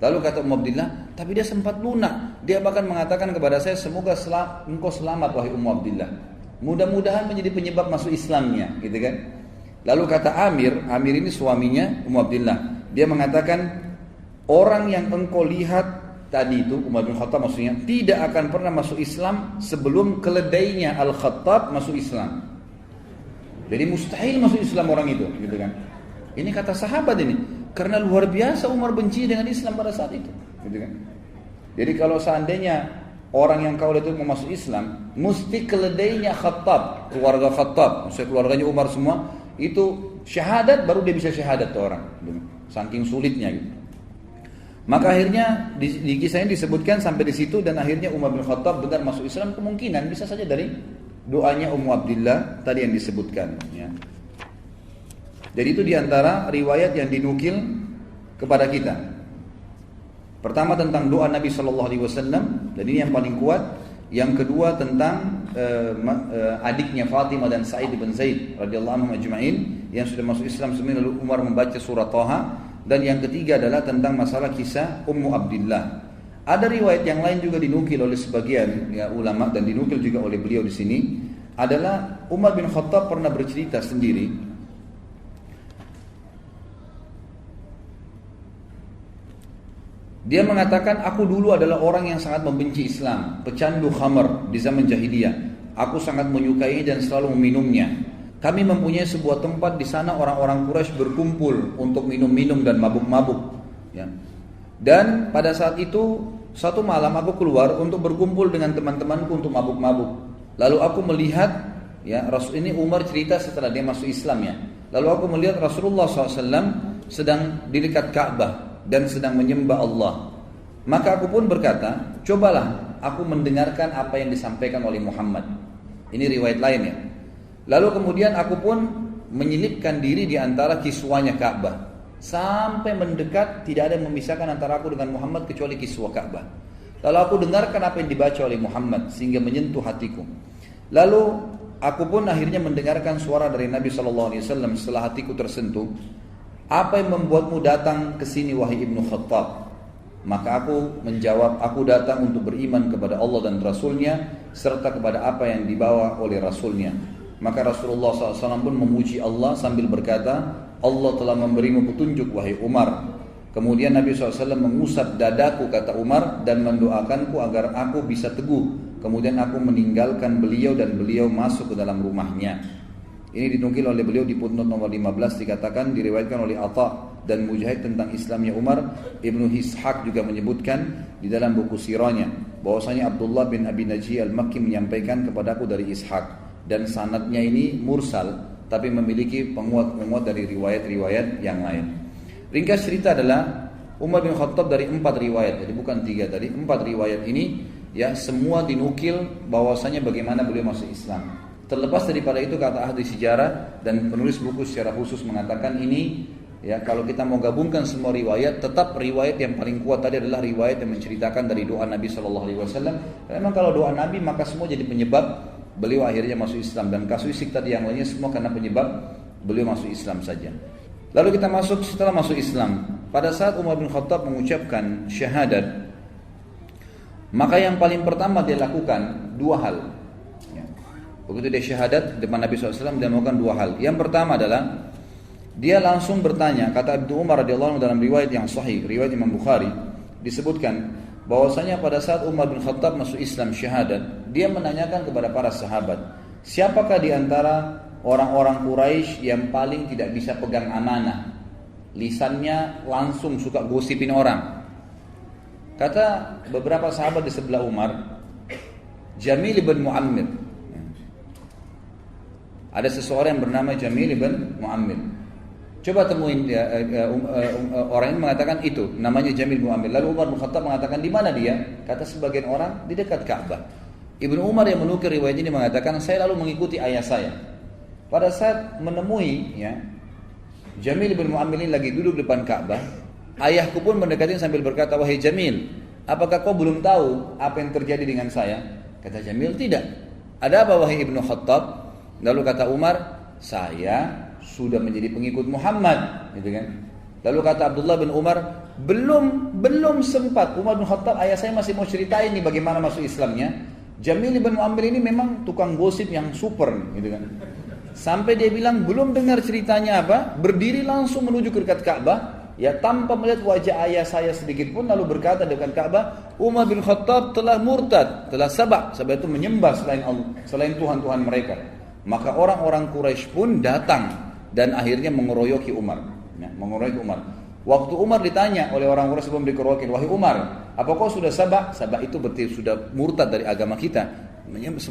Lalu kata Ummu Abdillah, tapi dia sempat lunak. Dia bahkan mengatakan kepada saya, semoga engkau selamat wahai Ummu Abdillah. Mudah-mudahan menjadi penyebab masuk Islamnya, gitu kan. Lalu kata Amir ini suaminya Ummu Abdillah. Dia mengatakan, orang yang engkau lihat tadi itu, Umar bin Khattab maksudnya, tidak akan pernah masuk Islam sebelum keledainya Al-Khattab masuk Islam. Jadi mustahil masuk Islam orang itu, gitu kan. Ini kata sahabat ini. Karena luar biasa Umar benci dengan Islam pada saat itu. Gitu kan? Jadi kalau seandainya orang yang kau lihat itu mau masuk Islam, mesti keledainya Khattab, keluarga Khattab, maksudnya keluarganya Umar semua, itu syahadat baru dia bisa syahadat tuh orang. Gitu. Saking sulitnya gitu. Maka akhirnya di kisah ini disebutkan sampai di situ dan akhirnya Umar bin Khattab benar masuk Islam, kemungkinan bisa saja dari doanya Ummu Abdillah tadi yang disebutkan. Ya. Jadi itu diantara riwayat yang dinukil kepada kita. Pertama tentang doa Nabi Shallallahu Alaihi Wasallam dan ini yang paling kuat. Yang kedua tentang adiknya Fatimah dan Sa'id bin Zaid radhiyallahu anhum ajma'in yang sudah masuk Islam sebenarnya, lalu Umar membaca surah Thaha. Dan yang ketiga adalah tentang masalah kisah Ummu Abdillah. Ada riwayat yang lain juga dinukil oleh sebagian ya, ulama dan dinukil juga oleh beliau di sini adalah Umar bin Khattab pernah bercerita sendiri. Dia mengatakan, aku dulu adalah orang yang sangat membenci Islam, pecandu khamar di zaman jahiliyah. Aku sangat menyukai dan selalu meminumnya. Kami mempunyai sebuah tempat di sana orang-orang Quraisy berkumpul untuk minum-minum dan mabuk-mabuk. Ya. Dan pada saat itu satu malam aku keluar untuk berkumpul dengan teman-temanku untuk mabuk-mabuk. Lalu aku melihat, ya Rasul ini Umar cerita setelah dia masuk Islam ya. Lalu aku melihat Rasulullah SAW sedang di dekat Ka'bah dan sedang menyembah Allah. Maka aku pun berkata, cobalah aku mendengarkan apa yang disampaikan oleh Muhammad. Ini riwayat lain ya. Lalu kemudian aku pun menyelipkan diri di antara kiswanya Ka'bah. Sampai mendekat tidak ada yang memisahkan antara aku dengan Muhammad kecuali kiswah Ka'bah. Lalu aku dengarkan apa yang dibaca oleh Muhammad sehingga menyentuh hatiku. Lalu aku pun akhirnya mendengarkan suara dari Nabi SAW setelah hatiku tersentuh. Apa yang membuatmu datang ke sini wahai Ibnu Khattab? Maka aku menjawab, aku datang untuk beriman kepada Allah dan Rasulnya serta kepada apa yang dibawa oleh Rasulnya. Maka Rasulullah SAW pun memuji Allah sambil berkata, Allah telah memberimu petunjuk wahai Umar. Kemudian Nabi SAW mengusap dadaku kata Umar dan mendoakanku agar aku bisa teguh. Kemudian aku meninggalkan beliau dan beliau masuk ke dalam rumahnya. Ini dinukil oleh beliau di footnote nomor 15 dikatakan diriwayatkan oleh Atha dan Mujahid tentang Islamnya Umar. Ibnu Ishaq juga menyebutkan di dalam buku sirahnya bahwasanya Abdullah bin Abi Najih al-Makki menyampaikan kepadaku dari Ishaq. Dan sanadnya ini mursal tapi memiliki penguat-penguat dari riwayat-riwayat yang lain. Ringkas cerita adalah Umar bin Khattab dari 4 riwayat, jadi bukan 3 tadi, 4 riwayat ini ya semua dinukil bahwasanya bagaimana beliau masuk Islam. Terlepas daripada itu kata ahli sejarah dan penulis buku secara khusus mengatakan ini ya kalau kita mau gabungkan semua riwayat, tetap riwayat yang paling kuat tadi adalah riwayat yang menceritakan dari doa Nabi SAW. Memang kalau doa Nabi maka semua jadi penyebab beliau akhirnya masuk Islam, dan kasuistik tadi yang lainnya semua karena penyebab beliau masuk Islam saja. Lalu kita masuk setelah masuk Islam. Pada saat Umar bin Khattab mengucapkan syahadat, maka yang paling pertama dia lakukan 2 hal. Ya. Begitu dia syahadat depan Nabi SAW dia melakukan 2 hal. Yang pertama adalah dia langsung bertanya, kata Ibnu Umar radhiyallahu anhu dalam riwayat yang sahih, riwayat Imam Bukhari, disebutkan bahwasanya pada saat Umar bin Khattab masuk Islam syahadat, dia menanyakan kepada para sahabat, siapakah di antara orang-orang Quraisy yang paling tidak bisa pegang amanah? Lisannya langsung suka gosipin orang. Kata beberapa sahabat di sebelah Umar, Jamil bin Muammir. Ada seseorang yang bernama Jamil bin Muammir. Coba temuin orang ini mengatakan itu namanya Jamil bin Muammir. Lalu Umar bin Khattab mengatakan di mana dia? Kata sebagian orang di dekat Ka'bah. Ibnu Umar yang menukil riwayat ini mengatakan saya lalu mengikuti ayah saya. Pada saat menemui ya Jamil bin Muammir ini lagi duduk depan Ka'bah, ayahku pun mendekati sambil berkata, wahai Jamil, apakah kau belum tahu apa yang terjadi dengan saya? Kata Jamil, tidak. Ada apa wahai Ibnu Khattab? Lalu kata Umar, saya sudah menjadi pengikut Muhammad, gitu kan? Lalu kata Abdullah bin Umar, belum sempat. Umar bin Khattab, ayah saya masih mau ceritain nih bagaimana masuk Islamnya. Jamil bin Muammir ini memang tukang gosip yang super, gitu kan? Sampai dia bilang belum dengar ceritanya apa, berdiri langsung menuju ke dekat Ka'bah, ya tanpa melihat wajah ayah saya sedikit pun, lalu berkata dekat Ka'bah, Umar bin Khattab telah murtad, telah sabak itu menyembah selain Allah, selain Tuhan-Tuhan mereka. Maka orang-orang Quraisy pun datang dan akhirnya mengeroyoki Umar. ya, mengeroyok Umar. Waktu Umar ditanya oleh orang Quraisy sebelum dikeroyokin, wahai Umar, apa kau sudah sabah? Sabah itu berarti sudah murtad dari agama kita,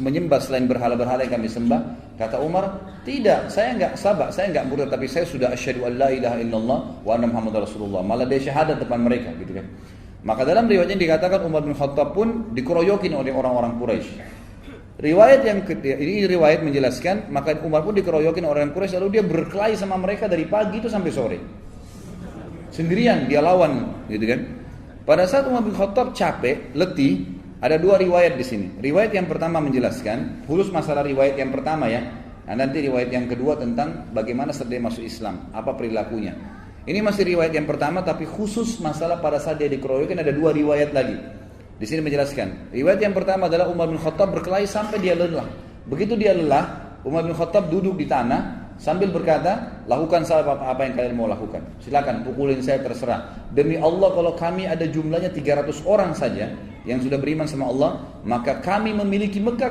menyembah selain berhala-berhala yang kami sembah. Kata Umar, tidak, saya enggak sabah, saya enggak murtad, tapi saya sudah asyhadu an la ilaha illallah wa anna muhammadar rasulullah. Malah dia syahadat depan mereka, gitu kan. Maka dalam riwayatnya dikatakan Umar bin Khattab pun dikeroyokin oleh orang-orang Quraisy. Riwayat yang ini riwayat menjelaskan, maka Umar pun dikeroyokin oleh orang Quraisy, lalu dia berkelahi sama mereka dari pagi itu sampai sore. Sendirian dia lawan, gitu kan. Pada saat Umar bin Khattab capek, letih, ada dua riwayat di sini. Riwayat yang pertama menjelaskan, khusus masalah riwayat yang pertama ya. Nah, nanti riwayat yang kedua tentang bagaimana setelah dia masuk Islam, apa perilakunya. Ini masih riwayat yang pertama, tapi khusus masalah pada saat dia dikeroyokin ada dua riwayat lagi. Di sini menjelaskan. Riwayat yang pertama adalah Umar bin Khattab berkelahi sampai dia lelah. Begitu dia lelah, Umar bin Khattab duduk di tanah sambil berkata, lakukan apa yang kalian mau lakukan. Silakan pukulin saya, terserah. Demi Allah, kalau kami ada jumlahnya 300 orang saja yang sudah beriman sama Allah, maka kami memiliki Mekah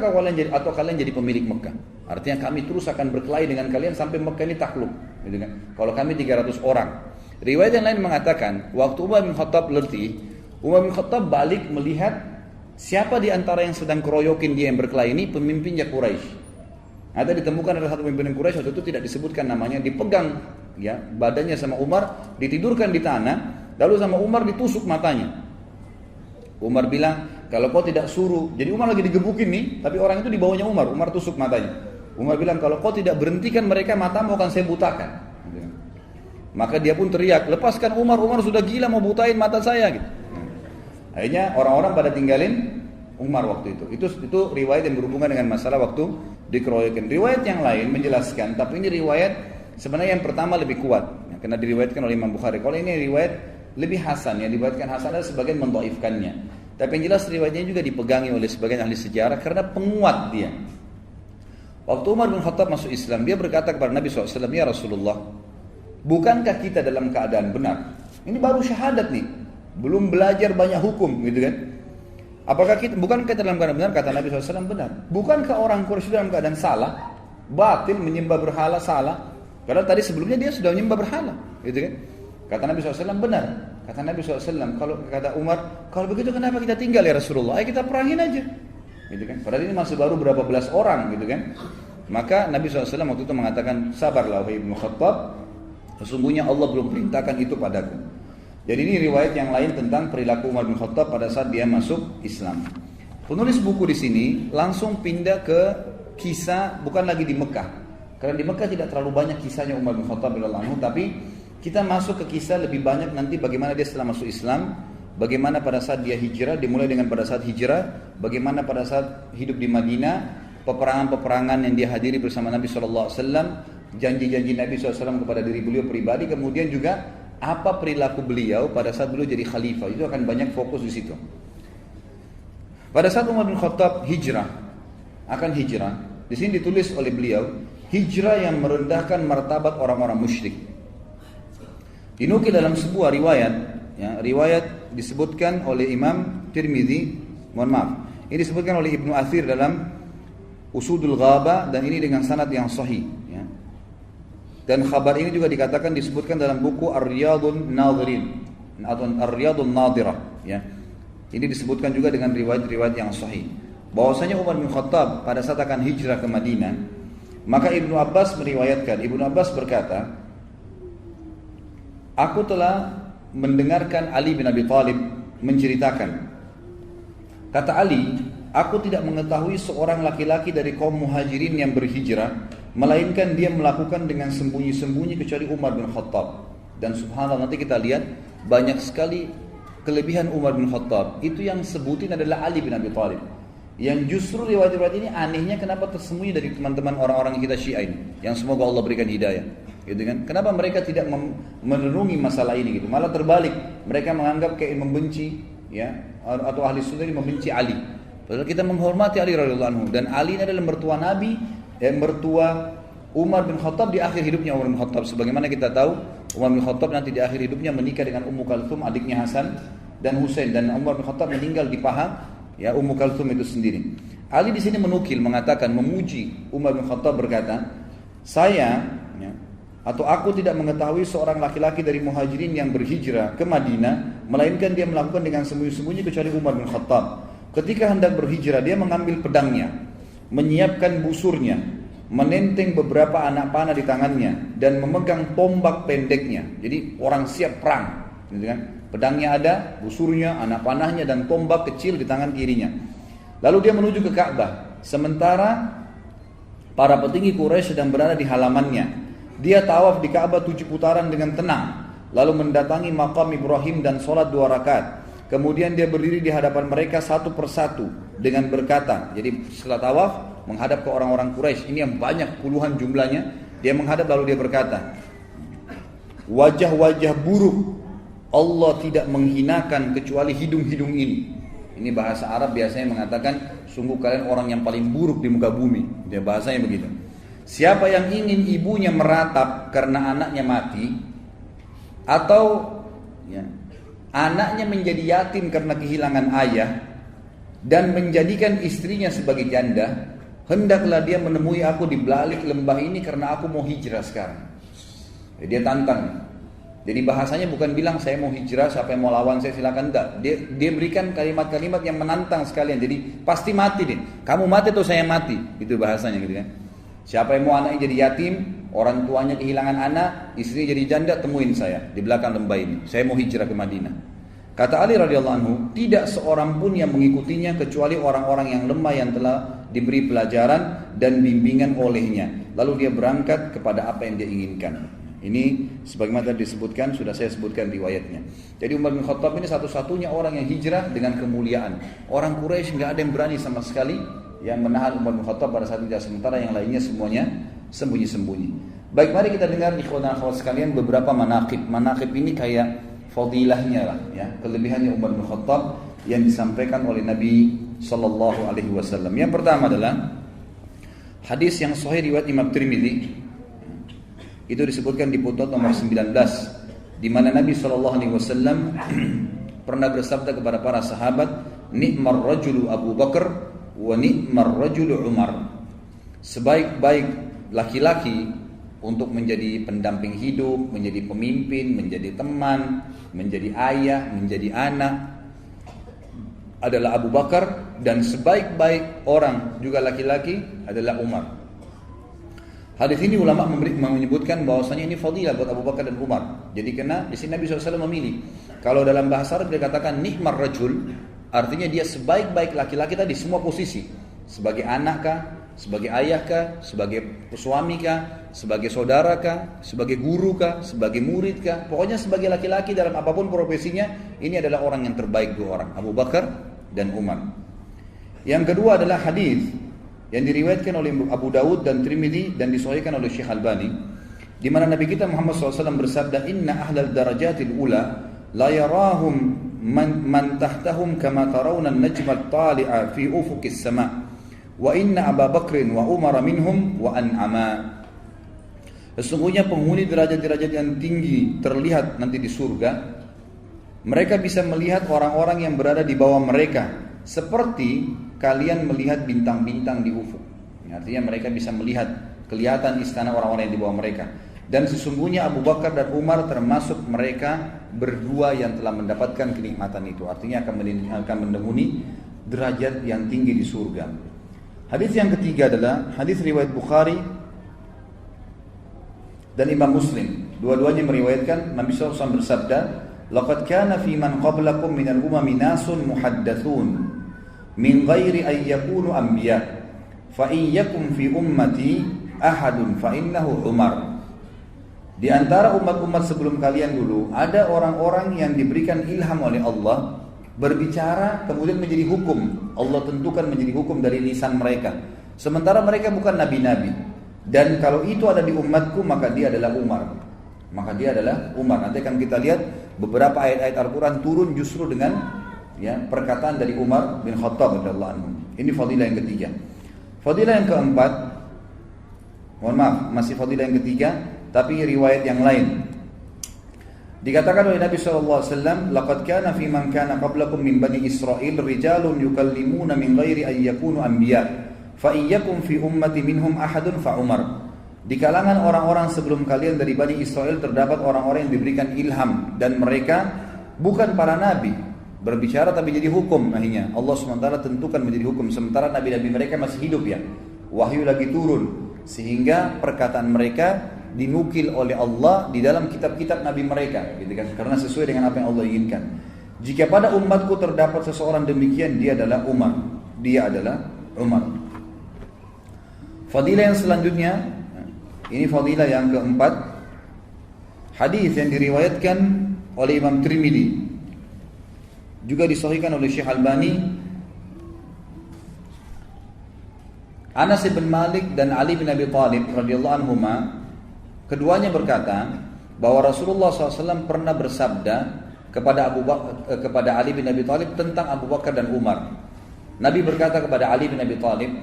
atau kalian jadi pemilik Mekah. Artinya kami terus akan berkelahi dengan kalian sampai Mekah ini takluk, gitu kan? Kalau kami 300 orang. Riwayat yang lain mengatakan, waktu Umar bin Khattab letih, Umar bin Khattab balik melihat siapa di antara yang sedang keroyokin dia yang berkelahi ini, pemimpinnya Quraisy. Ada ditemukan ada satu pimpinan Quraisy, waktu itu tidak disebutkan namanya, dipegang ya badannya sama Umar, ditidurkan di tanah, lalu sama Umar ditusuk matanya. Umar bilang, kalau kau tidak suruh, jadi Umar lagi digebukin nih, tapi orang itu di bawahnya Umar tusuk matanya. Umar bilang, kalau kau tidak berhentikan mereka, matamu akan saya butakan. Maka dia pun teriak, lepaskan Umar sudah gila mau butain mata saya gitu. Akhirnya orang-orang pada tinggalin Umar waktu itu. Itu riwayat yang berhubungan dengan masalah waktu dikeroyokin. Riwayat yang lain menjelaskan, tapi ini riwayat sebenarnya yang pertama lebih kuat, ya, karena diriwayatkan oleh Imam Bukhari. Kalau ini riwayat lebih hasan, yang diriwayatkan hasan ada sebagian mendhaifkannya. Tapi yang jelas riwayatnya juga dipegangi oleh sebagian ahli sejarah karena penguat dia. Waktu Umar bin Khattab masuk Islam, dia berkata kepada Nabi SAW, ya Rasulullah, bukankah kita dalam keadaan benar? Ini baru syahadat nih, belum belajar banyak hukum, gitu kan? Bukankah kita dalam keadaan benar? Kata Nabi SAW, benar. Bukankah orang Quraisy dalam keadaan salah, batil, menyembah berhala, salah? Karena tadi sebelumnya dia sudah menyembah berhala, gitu kan? Kata Nabi SAW, benar. Kata Nabi SAW, kata Umar, kalau begitu kenapa kita tinggal ya Rasulullah? Ayo kita perangin aja, gitu kan? Padahal ini masih baru berapa belas orang, gitu kan? Maka Nabi SAW waktu itu mengatakan, sabarlah wahai Ibnu Khattab, sesungguhnya Allah belum perintahkan itu padaku. Jadi ini riwayat yang lain tentang perilaku Umar bin Khattab pada saat dia masuk Islam. Penulis buku di sini langsung pindah ke kisah, bukan lagi di Mekah. Karena di Mekah tidak terlalu banyak kisahnya Umar bin Khattab radhiyallahu anhu, tapi kita masuk ke kisah lebih banyak nanti bagaimana dia setelah masuk Islam, bagaimana pada saat dia hijrah, dimulai dengan pada saat hijrah, bagaimana pada saat hidup di Madinah, peperangan-peperangan yang dia hadiri bersama Nabi SAW, janji-janji Nabi SAW kepada diri beliau pribadi, kemudian juga apa perilaku beliau pada saat beliau jadi khalifah. Itu akan banyak fokus di situ. Pada saat Umar bin Khattab akan hijrah, di sini ditulis oleh beliau, hijrah yang merendahkan martabat orang-orang musyrik. Dinukil dalam sebuah riwayat, ya, riwayat disebutkan oleh Imam Tirmidzi, ini disebutkan oleh Ibnu Athir dalam Usudul Ghaba, dan ini dengan sanad yang sahih, ya. Dan khabar ini juga dikatakan disebutkan dalam buku Ar-Riyadun Nadhirin atau Ar-Riyadun Nadhirah, ya. Ini disebutkan juga dengan riwayat-riwayat yang sahih bahwasanya Umar bin Khattab pada saat akan hijrah ke Madinah, maka Ibnu Abbas meriwayatkan, Ibnu Abbas berkata, aku telah mendengarkan Ali bin Abi Thalib menceritakan, kata Ali, aku tidak mengetahui seorang laki-laki dari kaum muhajirin yang berhijrah melainkan dia melakukan dengan sembunyi-sembunyi kecuali Umar bin Khattab. Dan subhanallah, nanti kita lihat banyak sekali kelebihan Umar bin Khattab. Itu yang sebutin adalah Ali bin Abi Thalib. Yang justru riwayat-riwayat ini anehnya kenapa tersembunyi dari teman-teman orang-orang kita Syiah ini, yang semoga Allah berikan hidayah, gitu kan? Kenapa mereka tidak merenungi masalah ini gitu? Malah terbalik, mereka menganggap kayak membenci, ya, atau ahli sunnah ini membenci Ali. Padahal kita menghormati Ali radhiyallahu anhu, dan Ali ini adalah mertua Nabi, mertua Umar bin Khattab di akhir hidupnya Umar bin Khattab. Sebagaimana kita tahu, Umar bin Khattab nanti di akhir hidupnya menikah dengan Ummu Kalthum, adiknya Hasan dan Husain, dan Umar bin Khattab meninggal di paha, ya, Ummu Kalthum itu sendiri. Ali di sini menukil, mengatakan, memuji Umar bin Khattab, berkata, saya, ya, Atau aku tidak mengetahui seorang laki-laki dari muhajirin yang berhijrah ke Madinah, melainkan dia melakukan dengan sembunyi-sembunyi kecuali Umar bin Khattab. Ketika hendak berhijrah, dia mengambil pedangnya, menyiapkan busurnya, menenteng beberapa anak panah di tangannya, dan memegang tombak pendeknya. Jadi orang siap perang, gitu kan? Pedangnya ada, busurnya, anak panahnya, dan tombak kecil di tangan kirinya. Lalu dia menuju ke Ka'bah. Sementara para petinggi Quraisy sedang berada di halamannya. Dia tawaf di Ka'bah 7 putaran dengan tenang, lalu mendatangi makam Ibrahim dan sholat 2 rakaat. Kemudian dia berdiri di hadapan mereka satu persatu dengan berkata, jadi setelah tawaf menghadap ke orang-orang Quraisy, ini yang banyak puluhan jumlahnya, dia menghadap lalu dia berkata, wajah-wajah buruk Allah tidak menghinakan kecuali hidung-hidung ini. Ini bahasa Arab biasanya mengatakan, sungguh kalian orang yang paling buruk di muka bumi. Dia bahasanya begitu. Siapa yang ingin ibunya meratap karena anaknya mati, atau anaknya menjadi yatim karena kehilangan ayah, dan menjadikan istrinya sebagai janda, hendaklah dia menemui aku di balik lembah ini karena aku mau hijrah sekarang. Jadi dia tantang. Jadi bahasanya bukan bilang saya mau hijrah, siapa yang mau lawan saya silakan, enggak. Dia berikan kalimat-kalimat yang menantang sekalian. Jadi pasti mati deh. Kamu mati atau saya mati. Itu bahasanya gitu kan. Siapa yang mau anaknya jadi yatim, orang tuanya kehilangan anak, istrinya jadi janda, temuin saya di belakang lembah ini. Saya mau hijrah ke Madinah. Kata Ali radhiyallahu anhu, tidak seorang pun yang mengikutinya kecuali orang-orang yang lemah yang telah diberi pelajaran dan bimbingan olehnya. Lalu dia berangkat kepada apa yang dia inginkan. Ini sebagaimana tadi disebutkan, sudah saya sebutkan riwayatnya. Jadi Umar bin Khattab ini satu-satunya orang yang hijrah dengan kemuliaan. Orang Quraisy nggak ada yang berani sama sekali yang menahan Umar bin Khattab pada saat itu, sementara yang lainnya semuanya sembunyi-sembunyi. Baik, mari kita dengar ikhwan dan akhwat sekalian beberapa manaqib. Manaqib ini kayak fadilahnya lah, ya, kelebihannya Umar bin Khattab yang disampaikan oleh Nabi sallallahu alaihi wasallam. Yang pertama adalah hadis yang sahih riwayat Imam Tirmidzi. Itu disebutkan di footnote nomor 19, di mana Nabi SAW pernah bersabda kepada para sahabat, ni'mar rajulu Abu Bakar wa ni'mar rajulu Umar. Sebaik-baik laki-laki untuk menjadi pendamping hidup, menjadi pemimpin, menjadi teman, menjadi ayah, menjadi anak adalah Abu Bakar, dan sebaik-baik orang juga laki-laki adalah Umar. Hadis ini ulama menyebutkan bahwasanya ini fadilah buat Abu Bakar dan Umar. Jadi karena di sini Nabi SAW memilih. Kalau dalam bahasa Arab dia katakan ni'mar rajul, artinya dia sebaik-baik laki-laki tadi semua posisi. Sebagai anak kah, sebagai ayah kah, sebagai suami kah, sebagai saudara kah, sebagai guru kah, sebagai murid kah. Pokoknya sebagai laki-laki dalam apapun profesinya, ini adalah orang yang terbaik dua orang, Abu Bakar dan Umar. Yang kedua adalah hadis yang diriwayatkan oleh Abu Dawud dan Tirmidzi dan disahihkan oleh Syekh Albani, di mana Nabi kita Muhammad SAW bersabda, inna ahlal darajatil ula la yarahum man tahtahum kama tarawna an-najma at-tali'a fi ufuqis sama' wa inna Abu Bakrin wa Umar minhum wa an'ama. Sesungguhnya penghuni derajat-derajat yang tinggi terlihat nanti di surga, mereka bisa melihat orang-orang yang berada di bawah mereka seperti kalian melihat bintang-bintang di ufuk. Artinya mereka bisa melihat, kelihatan istana orang-orang yang di bawah mereka. Dan sesungguhnya Abu Bakar dan Umar termasuk mereka berdua yang telah mendapatkan kenikmatan itu. Artinya akan mendenuni derajat yang tinggi di surga. Hadis yang ketiga adalah hadis riwayat Bukhari dan Imam Muslim. Dua-duanya meriwayatkan Nabi SAW bersabda, laqad kana fi man qablakum minal umami nasun muhaddathun min ghairi an yakunu anbiya fa in yakum fi ummati ahadun fa innahu Umar. Di antara umat-umat sebelum kalian dulu ada orang-orang yang diberikan ilham oleh Allah berbicara kemudian menjadi hukum. Allah tentukan menjadi hukum dari lisan mereka, sementara mereka bukan nabi-nabi. Dan kalau itu ada di umatku maka dia adalah Umar. Maka dia adalah Umar. Nanti akan kita lihat beberapa ayat-ayat Al-Quran turun justru dengan perkataan dari Umar bin Khattab radhiyallahu anhu. Ini fadilah yang ketiga. Fadilah yang keempat, mohon maaf, masih fadilah yang ketiga, tapi riwayat yang lain. Dikatakan oleh Nabi SAW, laqad kana fi man kana qablakum min bani Israil rijalun yukallimuna min ghairi an yakunu anbiya fa iyyakum fi ummati minhum ahadun fa Umar. Di kalangan orang-orang sebelum kalian dari Bani Israel terdapat orang-orang yang diberikan ilham dan mereka bukan para nabi berbicara tapi jadi hukum. Akhirnya Allah SWT tentukan menjadi hukum sementara nabi-nabi mereka masih hidup ya. Wahyu lagi turun sehingga perkataan mereka dinukil oleh Allah di dalam kitab-kitab nabi mereka gitu kan, karena sesuai dengan apa yang Allah inginkan. Jika pada umatku terdapat seseorang demikian, dia adalah Umar. Fadilah yang selanjutnya, ini fadilah yang keempat, hadis yang diriwayatkan oleh Imam Tirmidzi, juga disahihkan oleh Syekh Albani. Anas bin Malik dan Ali bin Abi Thalib radhiyallahu anhuma, keduanya berkata bahwa Rasulullah SAW pernah bersabda kepada Ali bin Abi Thalib tentang Abu Bakar dan Umar. Nabi berkata kepada Ali bin Abi Thalib,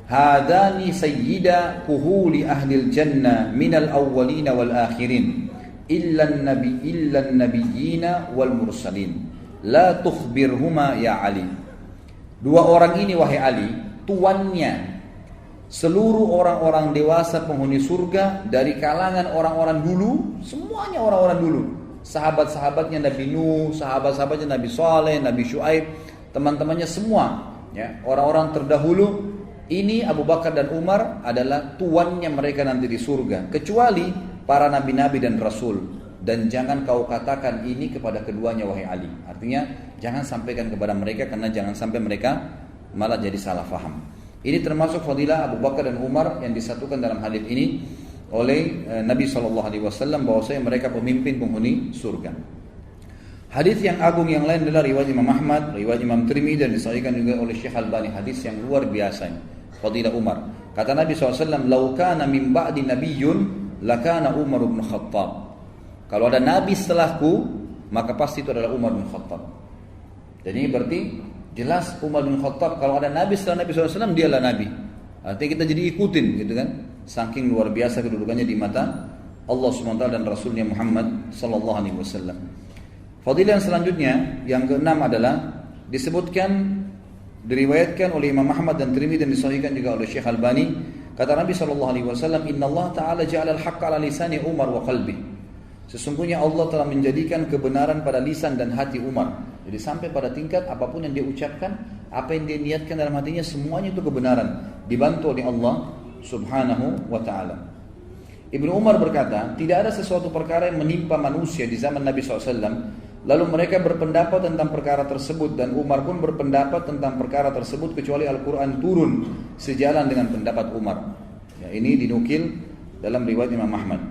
"Hadani sayyida kuhuli ahlil jannah minal awwalina wal akhirin illa an-nabiyyina wal mursalin la tukhbirhuma ya Ali." Dua orang ini wahai Ali, tuannya seluruh orang-orang dewasa penghuni surga dari kalangan orang-orang dulu, semuanya orang-orang dulu. Sahabat-sahabatnya Nabi Nuh, sahabat-sahabatnya Nabi Saleh, Nabi Syuaib, teman-temannya semua, ya, orang-orang terdahulu. Ini Abu Bakar dan Umar adalah tuannya mereka nanti di surga, kecuali para nabi-nabi dan rasul. Dan jangan kau katakan ini kepada keduanya wahai Ali. Artinya jangan sampaikan kepada mereka karena jangan sampai mereka malah jadi salah faham. Ini termasuk fadilah Abu Bakar dan Umar yang disatukan dalam hadis ini oleh Nabi SAW bahwasanya mereka pemimpin penghuni surga. Hadis yang agung yang lain adalah riwayat Imam Ahmad, riwayat Imam Tirmidzi dan disahihkan juga oleh Syekh Albani. Hadis yang luar biasa, fadilah Umar. Kata Nabi SAW, "Lau kana min ba'di nabiyyun lakana Umar bin Khattab." Kalau ada nabi setelahku, maka pasti itu adalah Umar bin Khattab. Jadi ini berarti jelas Umar bin Khattab, kalau ada nabi setelah Nabi SAW, dialah nabi. Artinya kita jadi ikutin gitu kan. Saking luar biasa kedudukannya di mata Allah SWT dan Rasulnya Muhammad SAW. Fadilah yang selanjutnya, yang keenam adalah disebutkan, diriwayatkan oleh Imam Ahmad dan Tirmidzi dan disahihkan juga oleh Syekh Albani. Kata Nabi SAW, "Inna Allah Ta'ala ja'ala al-haqqa ala lisani Umar wa qalbi." Sesungguhnya Allah telah menjadikan kebenaran pada lisan dan hati Umar. Jadi sampai pada tingkat apapun yang dia ucapkan, apa yang dia niatkan dalam hatinya, semuanya itu kebenaran, dibantu oleh Allah Subhanahu wa ta'ala. Ibnu Umar berkata, tidak ada sesuatu perkara yang menimpa manusia di zaman Nabi SAW, lalu mereka berpendapat tentang perkara tersebut, dan Umar pun berpendapat tentang perkara tersebut, kecuali Al-Quran turun sejalan dengan pendapat Umar. Ya, ini dinukil dalam riwayat Imam Ahmad.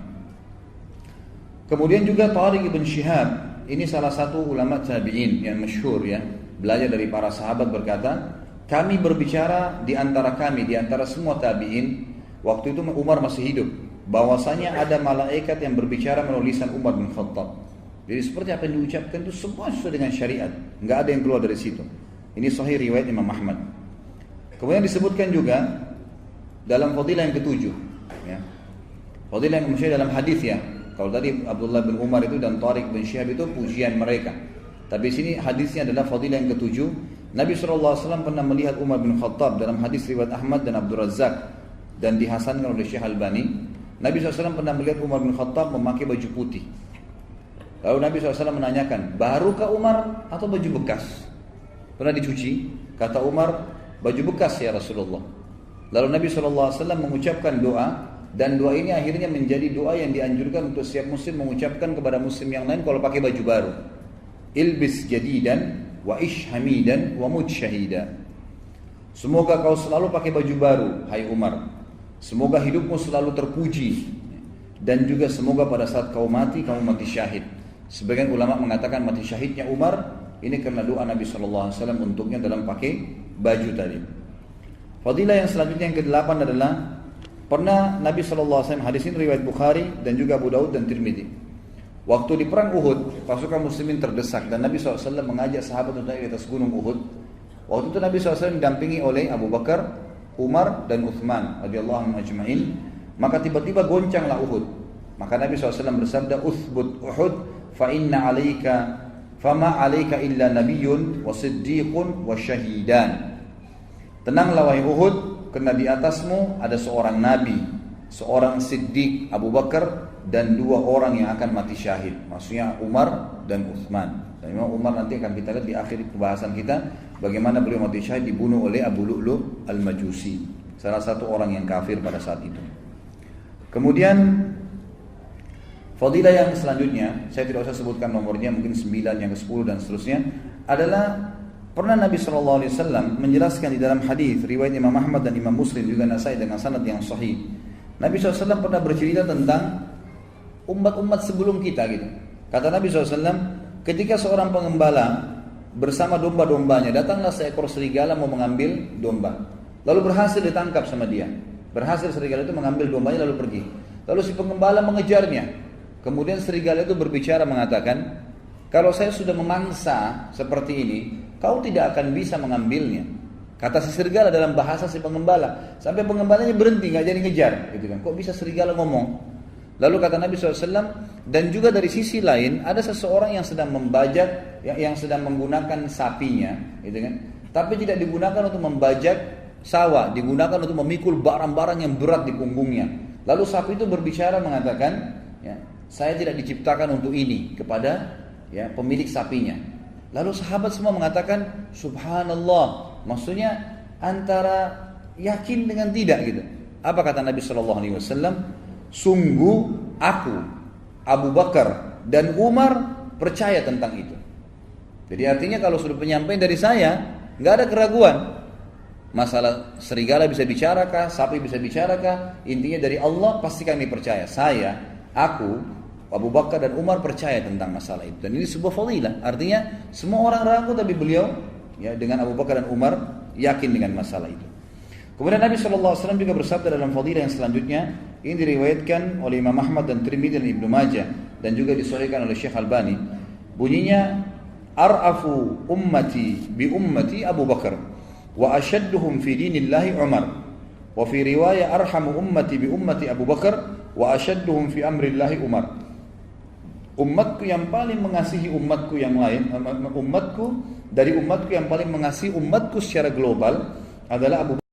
Kemudian juga Tariq ibn Shihab, ini salah satu ulama tabi'in yang masyhur ya, belajar dari para sahabat, berkata, kami berbicara di antara semua tabi'in, waktu itu Umar masih hidup, bahwasanya ada malaikat yang berbicara melalui lisan Umar bin Khattab. Jadi seperti apa yang diucapkan itu semua sesuai dengan syariat, nggak ada yang keluar dari situ. Ini sahih riwayat Imam Ahmad. Kemudian disebutkan juga dalam fadilah yang ketujuh, ya. Fadilah yang masyhur dalam hadis ya. Kalau tadi Abdullah bin Umar itu dan Tariq bin Shihab itu pujian mereka. Tapi sini hadisnya adalah fadilah yang ketujuh. Nabi SAW pernah melihat Umar bin Khattab dalam hadis riwayat Ahmad dan Abdul Razzaq dan dihasankan oleh Syekh Albani. Nabi SAW pernah melihat Umar bin Khattab memakai baju putih. Lalu Nabi SAW menanyakan, barukah Umar atau baju bekas? Pernah dicuci? Kata Umar, baju bekas ya Rasulullah. Lalu Nabi SAW mengucapkan doa, dan doa ini akhirnya menjadi doa yang dianjurkan untuk setiap muslim mengucapkan kepada muslim yang lain kalau pakai baju baru. Ilbis jadidan wa ish hamidan wa mut syahida. Semoga kau selalu pakai baju baru, hai Umar. Semoga hidupmu selalu terpuji, dan juga semoga pada saat kau mati, kamu mati syahid. Sebagian ulama mengatakan mati syahidnya Umar ini karena doa Nabi SAW untuknya dalam pakai baju tadi. Fadilah yang selanjutnya yang ke-8 adalah pernah Nabi SAW, hadis ini riwayat Bukhari dan juga Abu Daud dan Tirmidzi. Waktu di perang Uhud, pasukan muslimin terdesak dan Nabi SAW mengajak sahabat untuk naik di atas gunung Uhud. Waktu itu Nabi SAW didampingi oleh Abu Bakar, Umar dan Uthman radhiyallahu anhum ajma'in. Maka tiba-tiba goncanglah Uhud. Maka Nabi SAW bersabda, "Uthbut Uhud, fa inna alaika fama alaika illa nabiyyun wa siddiqun wa syahidan." Tenanglah wahai Uhud, karena di atasmu ada seorang nabi seorang Siddiq Abu Bakar dan 2 orang yang akan mati syahid. Maksudnya Umar dan Uthman. Dan memang Umar nanti akan kita lihat di akhir pembahasan kita bagaimana beliau mati syahid dibunuh oleh Abu Lu'lu' al-Majusi, salah satu orang yang kafir pada saat itu. Kemudian fadilah yang selanjutnya, saya tidak usah sebutkan nomornya, mungkin 9, yang ke-10 dan seterusnya, adalah pernah Nabi SAW menjelaskan di dalam hadis riwayat Imam Ahmad dan Imam Muslim juga Nasai dengan sanad yang sahih. Nabi SAW pernah bercerita tentang umat-umat sebelum kita gitu. Kata Nabi SAW, ketika seorang pengembala bersama domba-dombanya, datanglah seekor serigala mau mengambil domba, lalu berhasil ditangkap sama dia. Berhasil serigala itu mengambil dombanya lalu pergi. Lalu si pengembala mengejarnya. Kemudian serigala itu berbicara mengatakan, kalau saya sudah memangsa seperti ini, kau tidak akan bisa mengambilnya. Kata si serigala dalam bahasa si pengembala. Sampai pengembalanya berhenti, gak jadi ngejar. Gitu kan. Kok bisa serigala ngomong? Lalu kata Nabi SAW, dan juga dari sisi lain ada seseorang yang sedang membajak, yang sedang menggunakan sapinya, gitu kan? Tapi tidak digunakan untuk membajak sawah, digunakan untuk memikul barang-barang yang berat di punggungnya. Lalu sapi itu berbicara mengatakan, ya, saya tidak diciptakan untuk ini, kepada ya pemilik sapinya. Lalu sahabat semua mengatakan subhanallah, maksudnya antara yakin dengan tidak gitu. Apa kata Nabi SAW? Sungguh aku, Abu Bakar dan Umar percaya tentang itu. Jadi artinya kalau sudah penyampaian dari saya, nggak ada keraguan. Masalah serigala bisa bicarakah, sapi bisa bicarakah, intinya dari Allah pasti kami percaya. Saya, aku, Abu Bakar dan Umar percaya tentang masalah itu. Dan ini sebuah fadilah. Artinya semua orang ragu tapi beliau ya dengan Abu Bakar dan Umar yakin dengan masalah itu. Kemudian Nabi SAW juga bersabda dalam fadilah yang selanjutnya, ini diriwayatkan oleh Imam Ahmad dan Tirmidzi dan Ibnu Majah dan juga disahihkan oleh Syekh Albani. Bunyinya, ar'afu ummati bi ummati Abu Bakar wa ashadduhum fi dinillahi Umar. Wa fi riwayah arhamu ummati bi ummati Abu Bakar wa ashadduhum fi amrillahi Umar. Umatku yang paling mengasihi umatku yang lain, umatku dari umatku yang paling mengasihi umatku secara global adalah Abu Bakar.